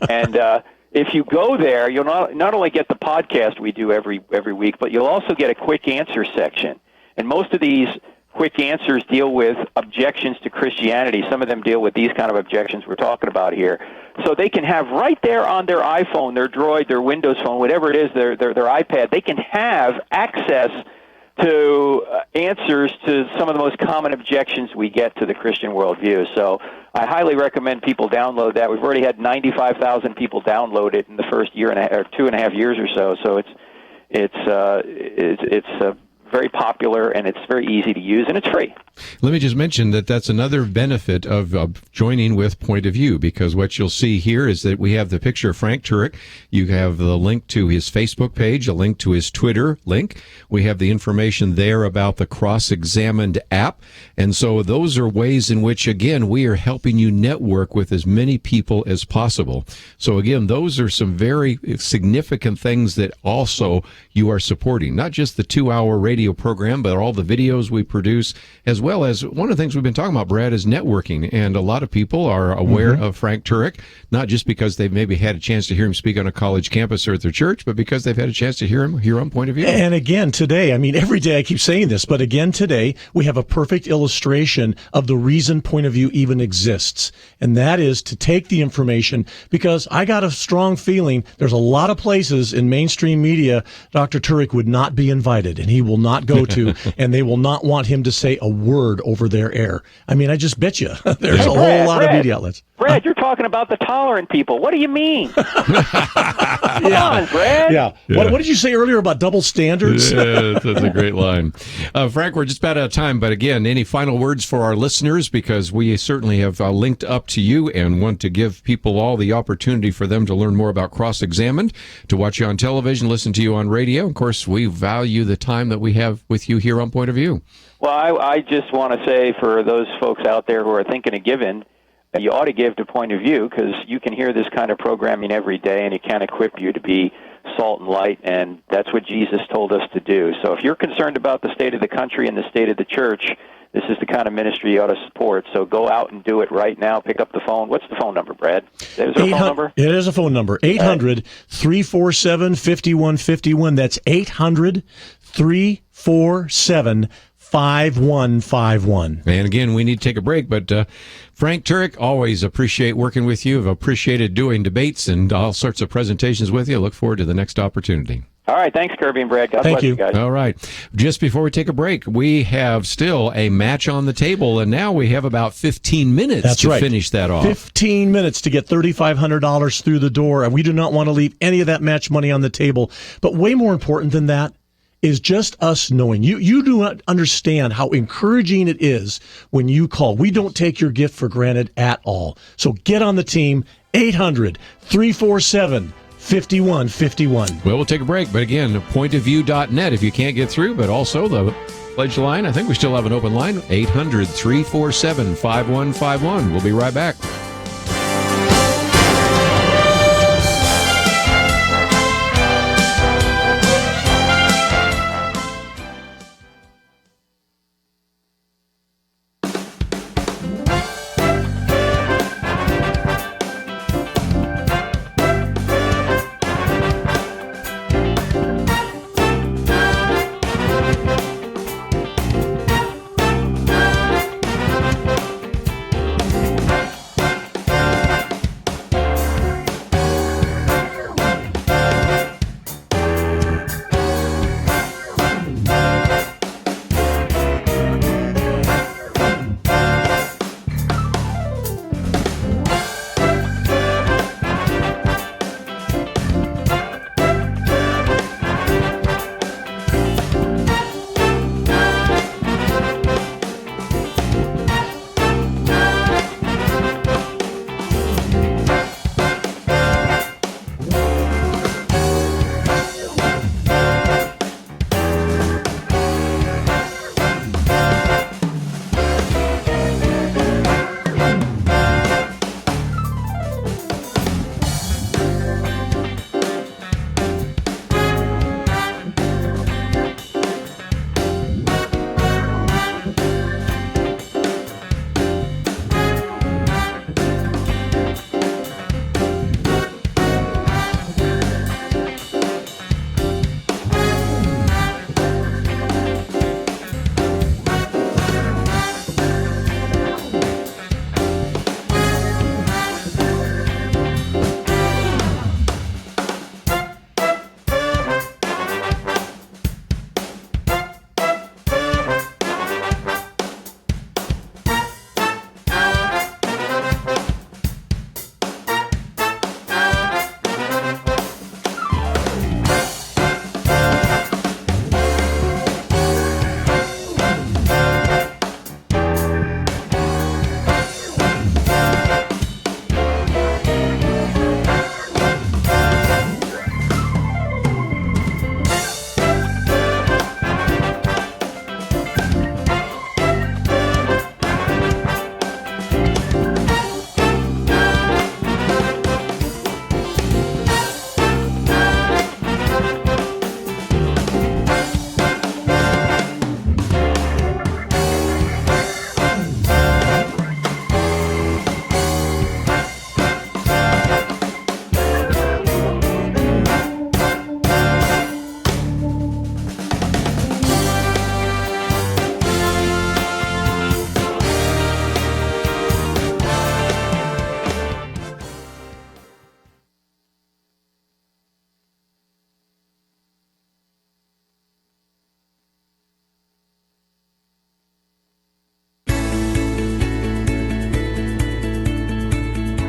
And if you go there, you'll not only get the podcast we do every week, but you'll also get a quick answer section. And most of these quick answers deal with objections to Christianity. Some of them deal with these kind of objections we're talking about here. So they can have right there on their iPhone, their Droid, their Windows phone, whatever it is, their iPad, they can have access to answers to some of the most common objections we get to the Christian worldview. So I highly recommend people download that. We've already had 95,000 people download it in the first year or 2.5 years or so. So it's very popular, and it's very easy to use, and it's free. Let me just mention that that's another benefit of joining with Point of View, because what you'll see here is that we have the picture of Frank Turek. You have the link to his Facebook page, a link to his Twitter link. We have the information there about the Cross-Examined app. And so those are ways in which, again, we are helping you network with as many people as possible. So, again, those are some very significant things that also you are supporting, not just the 2-hour radio program, but all the videos we produce, as well as one of the things we've been talking about, Brad, is networking. And a lot of people are aware of Frank Turek, not just because they've maybe had a chance to hear him speak on a college campus or at their church, but because they've had a chance to hear him here on Point of View. And again, today, I mean, every day I keep saying this, but again, today, we have a perfect illustration of the reason Point of View even exists. And that is to take the information, because I got a strong feeling there's a lot of places in mainstream media Dr. Turek would not be invited, and he will not go to, and they will not want him to say a word over their air. I mean, I just bet you there's a whole lot of media outlets. Brad, you're talking about the tolerant people. What do you mean? Come on, Brad. Yeah. What did you say earlier about double standards? Yeah, that's a great line. Frank, we're just about out of time, but again, any final words for our listeners, because we certainly have linked up to you and want to give people all the opportunity for them to learn more about Cross-Examined, to watch you on television, listen to you on radio. Of course, we value the time that we have with you here on Point of View. Well, I just want to say for those folks out there who are thinking of giving, you ought to give to Point of View, because you can hear this kind of programming every day, and it can equip you to be salt and light, and that's what Jesus told us to do. So if you're concerned about the state of the country and the state of the church, this is the kind of ministry you ought to support. So go out and do it right now. Pick up the phone. What's the phone number, Brad? Is there a phone number? It is a phone number. 800-347-5151. That's 800-347-5151. And again, we need to take a break, but Frank Turek, always appreciate working with you. I've appreciated doing debates and all sorts of presentations with you. I look forward to the next opportunity. All right. Thanks, Kirby and Brad. God bless you guys. All right. Just before we take a break, we have still a match on the table, and now we have about 15 minutes to finish that off. 15 minutes to get $3,500 through the door, and we do not want to leave any of that match money on the table. But way more important than that is just us knowing. You do not understand how encouraging it is when you call. We don't take your gift for granted at all. So get on the team, 800-347-5151. Well, we'll take a break, but again, pointofview.net if you can't get through, but also the pledge line. I think we still have an open line, 800-347-5151. We'll be right back.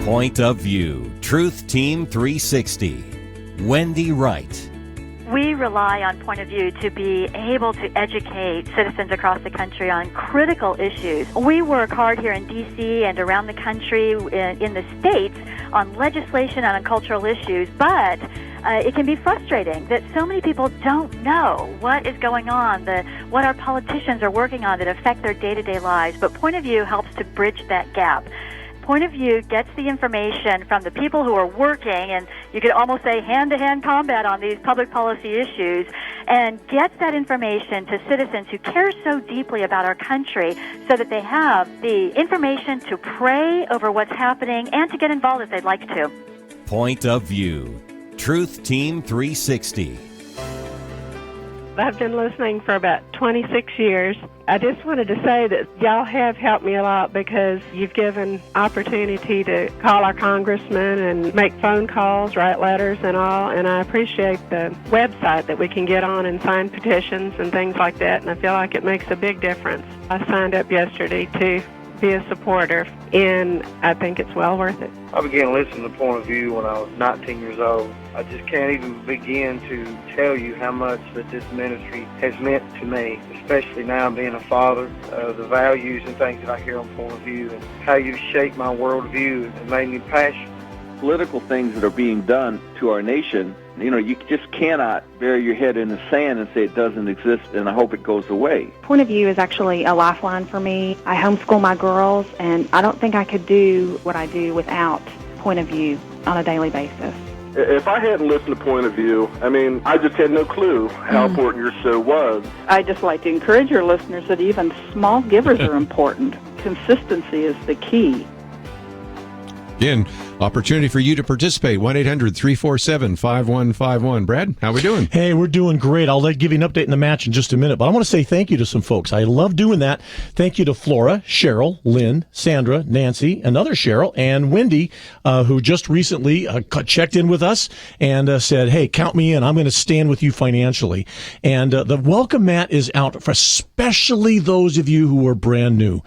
Point of View, Truth Team 360, Wendy Wright. We rely on Point of View to be able to educate citizens across the country on critical issues. We work hard here in D.C. and around the country in the states on legislation and on cultural issues, but it can be frustrating that so many people don't know what is going on, what our politicians are working on that affect their day-to-day lives. But Point of View helps to bridge that gap. Point of View gets the information from the people who are working and you could almost say hand-to-hand combat on these public policy issues, and gets that information to citizens who care so deeply about our country so that they have the information to pray over what's happening and to get involved if they'd like to. Point of View. Truth Team 360. I've been listening for about 26 years. I just wanted to say that y'all have helped me a lot because you've given opportunity to call our congressman and make phone calls, write letters and all, and I appreciate the website that we can get on and sign petitions and things like that, and I feel like it makes a big difference. I signed up yesterday to be a supporter, and I think it's well worth it. I began listening to Point of View when I was 19 years old. I just can't even begin to tell you how much that this ministry has meant to me, especially now being a father. The values and things that I hear on Point of View and how you shaped my worldview and made me passionate. Political things that are being done to our nation, you just cannot bury your head in the sand and say it doesn't exist and I hope it goes away. Point of View is actually a lifeline for me. I homeschool my girls, and I don't think I could do what I do without Point of View on a daily basis. If I hadn't listened to Point of View, I just had no clue how important your show was. I just like to encourage your listeners that even small givers are important. Consistency is the key. Again, opportunity for you to participate. 1-800-347-5151. Brad, how we doing? Hey, we're doing great. I'll give you an update in the match in just a minute, but I want to say thank you to some folks. I love doing that. Thank you to Flora, Cheryl, Lynn, Sandra, Nancy, another Cheryl, and Wendy, who just recently checked in with us and said, hey, count me in. I'm going to stand with you financially. And the welcome mat is out for especially those of you who are brand new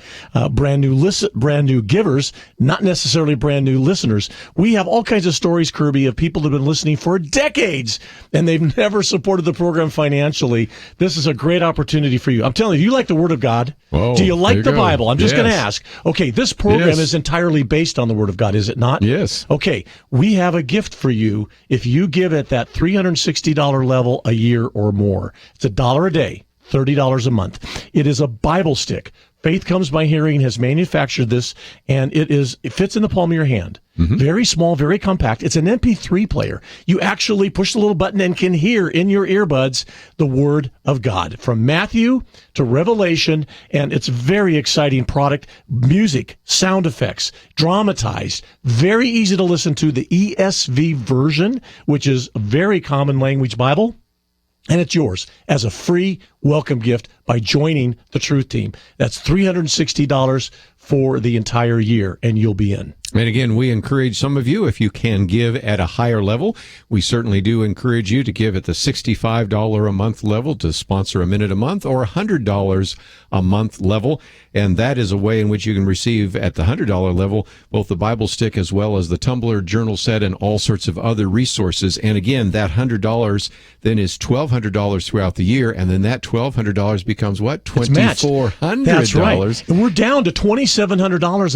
givers, not necessarily brand new listeners. We have all kinds of stories, Kirby, of people that have been listening for decades and they've never supported the program financially. This is a great opportunity for you. I'm telling you, you like the Word of God? Whoa, do you like the go. Bible? I'm just Yes. going to ask. Okay, this program is entirely based on the Word of God, is it not? Yes. Okay, we have a gift for you if you give at that $360 level a year or more. It's $1 a day, $30 a month. It is a Bible stick. Faith Comes by Hearing has manufactured this, and it fits in the palm of your hand. Mm-hmm. Very small, very compact. It's an MP3 player. You actually push the little button and can hear in your earbuds the Word of God from Matthew to Revelation, and it's a very exciting product. Music, sound effects, dramatized, very easy to listen to. The ESV version, which is a very common language Bible. And it's yours as a free welcome gift by joining the Truth Team. That's $360 for the entire year, and you'll be in. And again, we encourage some of you, if you can give at a higher level, we certainly do encourage you to give at the $65 a month level to sponsor a minute a month, or $100 a month level. And that is a way in which you can receive at the $100 level both the Bible stick as well as the tumbler, journal set, and all sorts of other resources. And again, that $100 then is $1,200 throughout the year, and then that $1,200 becomes what? $2,400. That's right. And we're down to $2,700 on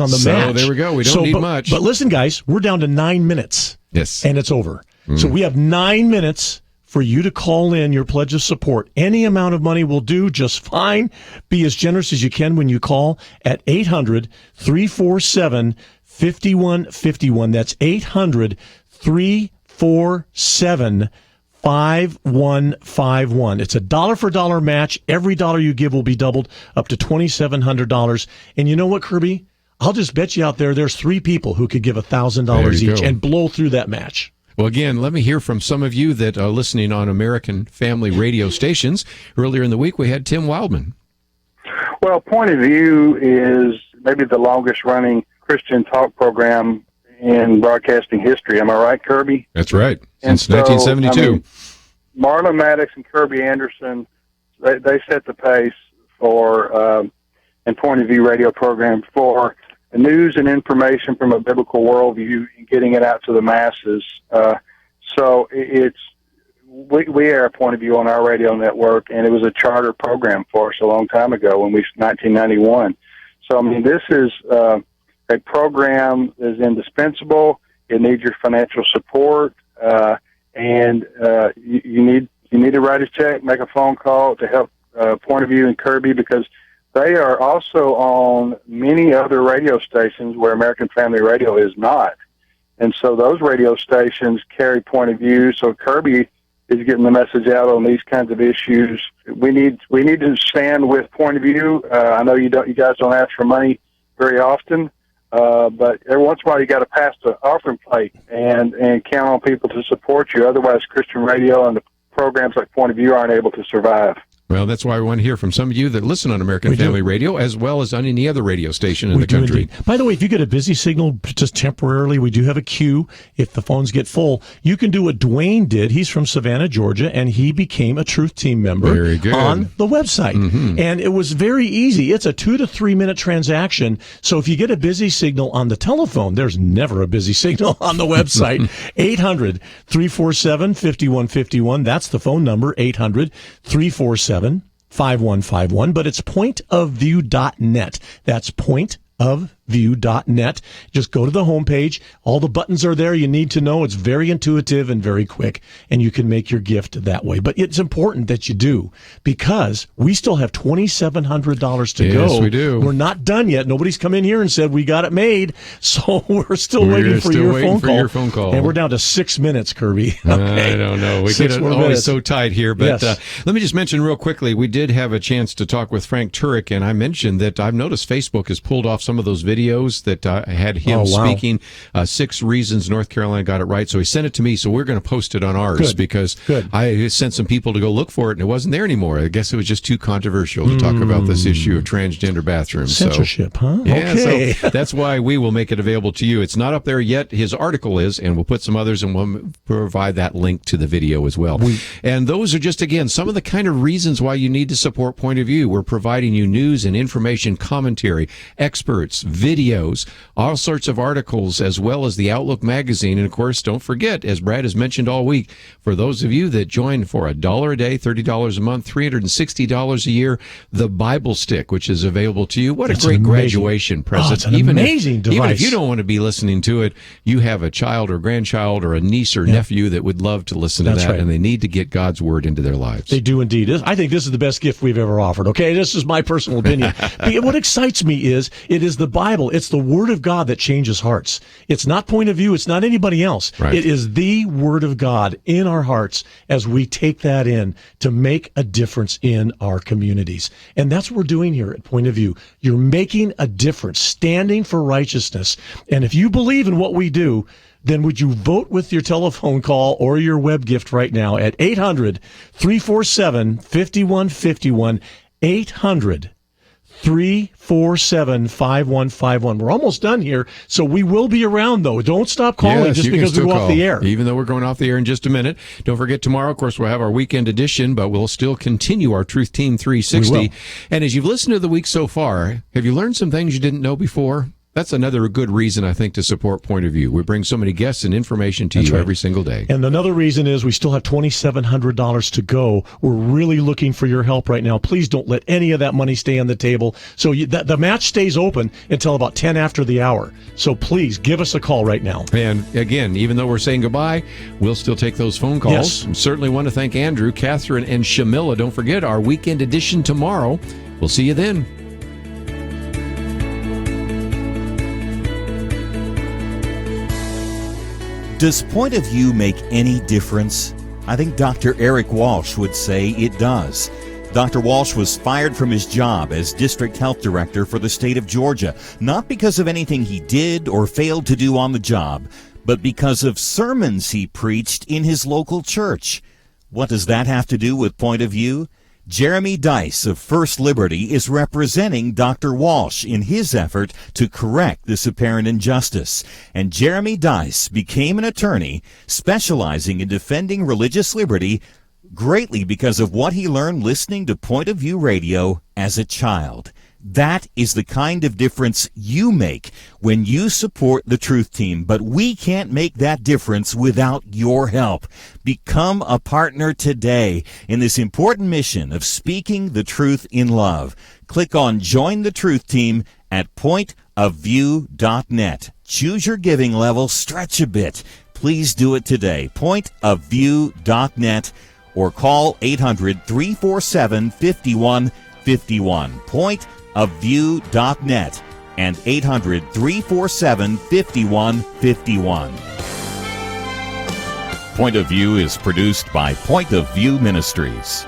the match. So there we go. We don't need much. But listen, guys, we're down to 9 minutes. Yes. And it's over. So we have 9 minutes for you to call in your pledge of support. Any amount of money will do just fine. Be as generous as you can when you call at 800-347-5151. That's 800-347-5151. It's a dollar for dollar match. Every dollar you give will be doubled up to $2,700. And you know what, Kirby? I'll just bet you out there's 3 people who could give $1,000 each and blow through that match. Well, again, let me hear from some of you that are listening on American Family radio stations. Earlier in the week, we had Tim Wildman. Well, Point of View is maybe the longest-running Christian talk program in broadcasting history. Am I right, Kirby? That's right. Since 1972. Marla Maddox and Kirby Anderson, they set the pace for and Point of View radio program for news and information from a biblical worldview and getting it out to the masses. So we air a Point of View on our radio network, and it was a charter program for us a long time ago 1991. So, this is a program that is indispensable. It needs your financial support, and you need to write a check, make a phone call to help Point of View and Kirby, because they are also on many other radio stations where American Family Radio is not. And so those radio stations carry Point of View. So Kirby is getting the message out on these kinds of issues. We need to stand with Point of View. I know you guys don't ask for money very often, but every once in a while you got to pass the offering plate and count on people to support you. Otherwise, Christian radio and the programs like Point of View aren't able to survive. Well, that's why we want to hear from some of you that listen on American Family Radio, as well as on any other radio station in the country. Indeed. By the way, if you get a busy signal just temporarily, we do have a queue. If the phones get full, you can do what Dwayne did. He's from Savannah, Georgia, and he became a Truth Team member on the website. Mm-hmm. And it was very easy. It's a 2 to 3 minute transaction. So if you get a busy signal on the telephone, there's never a busy signal on the website. 800-347-5151. That's the phone number, 800-347-5151. 5151, but it's pointofview.net. That's pointofview.net. Just go to the homepage. All the buttons are there you need to know. It's very intuitive and very quick, and you can make your gift that way. But it's important that you do, because we still have $2,700 to go. Yes, we do. We're not done yet. Nobody's come in here and said we got it made, so we're still waiting for your phone call. And we're down to 6 minutes, Kirby. Okay. I don't know. We get it always so tight here. But let me just mention real quickly, we did have a chance to talk with Frank Turek, and I mentioned that I've noticed Facebook has pulled off some of those videos that had him speaking 6 reasons North Carolina got it right. So he sent it to me, so we're going to post it on ours because I sent some people to go look for it, and it wasn't there anymore. I guess it was just too controversial to talk about this issue of transgender bathrooms. Censorship, huh? Yeah, okay. So that's why we will make it available to you. It's not up there yet. His article is, and we'll put some others, and we'll provide that link to the video as well. And those are just, again, some of the kind of reasons why you need to support Point of View. We're providing you news and information, commentary, experts, videos, all sorts of articles, as well as the Outlook magazine. And of course, don't forget, as Brad has mentioned all week, for those of you that join for $1 a day, $30 a month, $360 a year, the Bible Stick, which is available to you. What a great graduation present. It's an amazing device. Even if you don't want to be listening to it, you have a child or grandchild or a niece or nephew that would love to listen to that, and they need to get God's Word into their lives. They do indeed. I think this is the best gift we've ever offered, okay? This is my personal opinion. What excites me is it is the Bible. It's the Word of God that changes hearts. It's not Point of View. It's not anybody else. Right. It is the Word of God in our hearts as we take that in to make a difference in our communities. And that's what we're doing here at Point of View. You're making a difference, standing for righteousness. And if you believe in what we do, then would you vote with your telephone call or your web gift right now at 800-347-5151, 800-347-5151. We're almost done here, so we will be around, though. Don't stop calling just because we go off the air. Even though we're going off the air in just a minute. Don't forget, tomorrow, of course, we'll have our weekend edition, but we'll still continue our Truth Team 360. And as you've listened to the week so far, have you learned some things you didn't know before? That's another good reason, I think, to support Point of View. We bring so many guests and information to you every single day. And another reason is we still have $2,700 to go. We're really looking for your help right now. Please don't let any of that money stay on the table. So the match stays open until about 10 after the hour. So please give us a call right now. And again, even though we're saying goodbye, we'll still take those phone calls. Yes. And certainly want to thank Andrew, Catherine, and Shamila. Don't forget our weekend edition tomorrow. We'll see you then. Does Point of View make any difference? I think Dr. Eric Walsh would say it does. Dr. Walsh was fired from his job as District Health Director for the state of Georgia, not because of anything he did or failed to do on the job, but because of sermons he preached in his local church. What does that have to do with Point of View? Jeremy Dice of First Liberty is representing Dr. Walsh in his effort to correct this apparent injustice. And Jeremy Dice became an attorney specializing in defending religious liberty greatly because of what he learned listening to Point of View Radio as a child. That is the kind of difference you make when you support the Truth Team, but we can't make that difference without your help. Become a partner today in this important mission of speaking the truth in love. Click on Join the Truth Team at pointofview.net. Choose your giving level, stretch a bit. Please do it today. Pointofview.net or call 800-347-5151. Pointofview.net. and 800-347-5151. Point of View is produced by Point of View Ministries.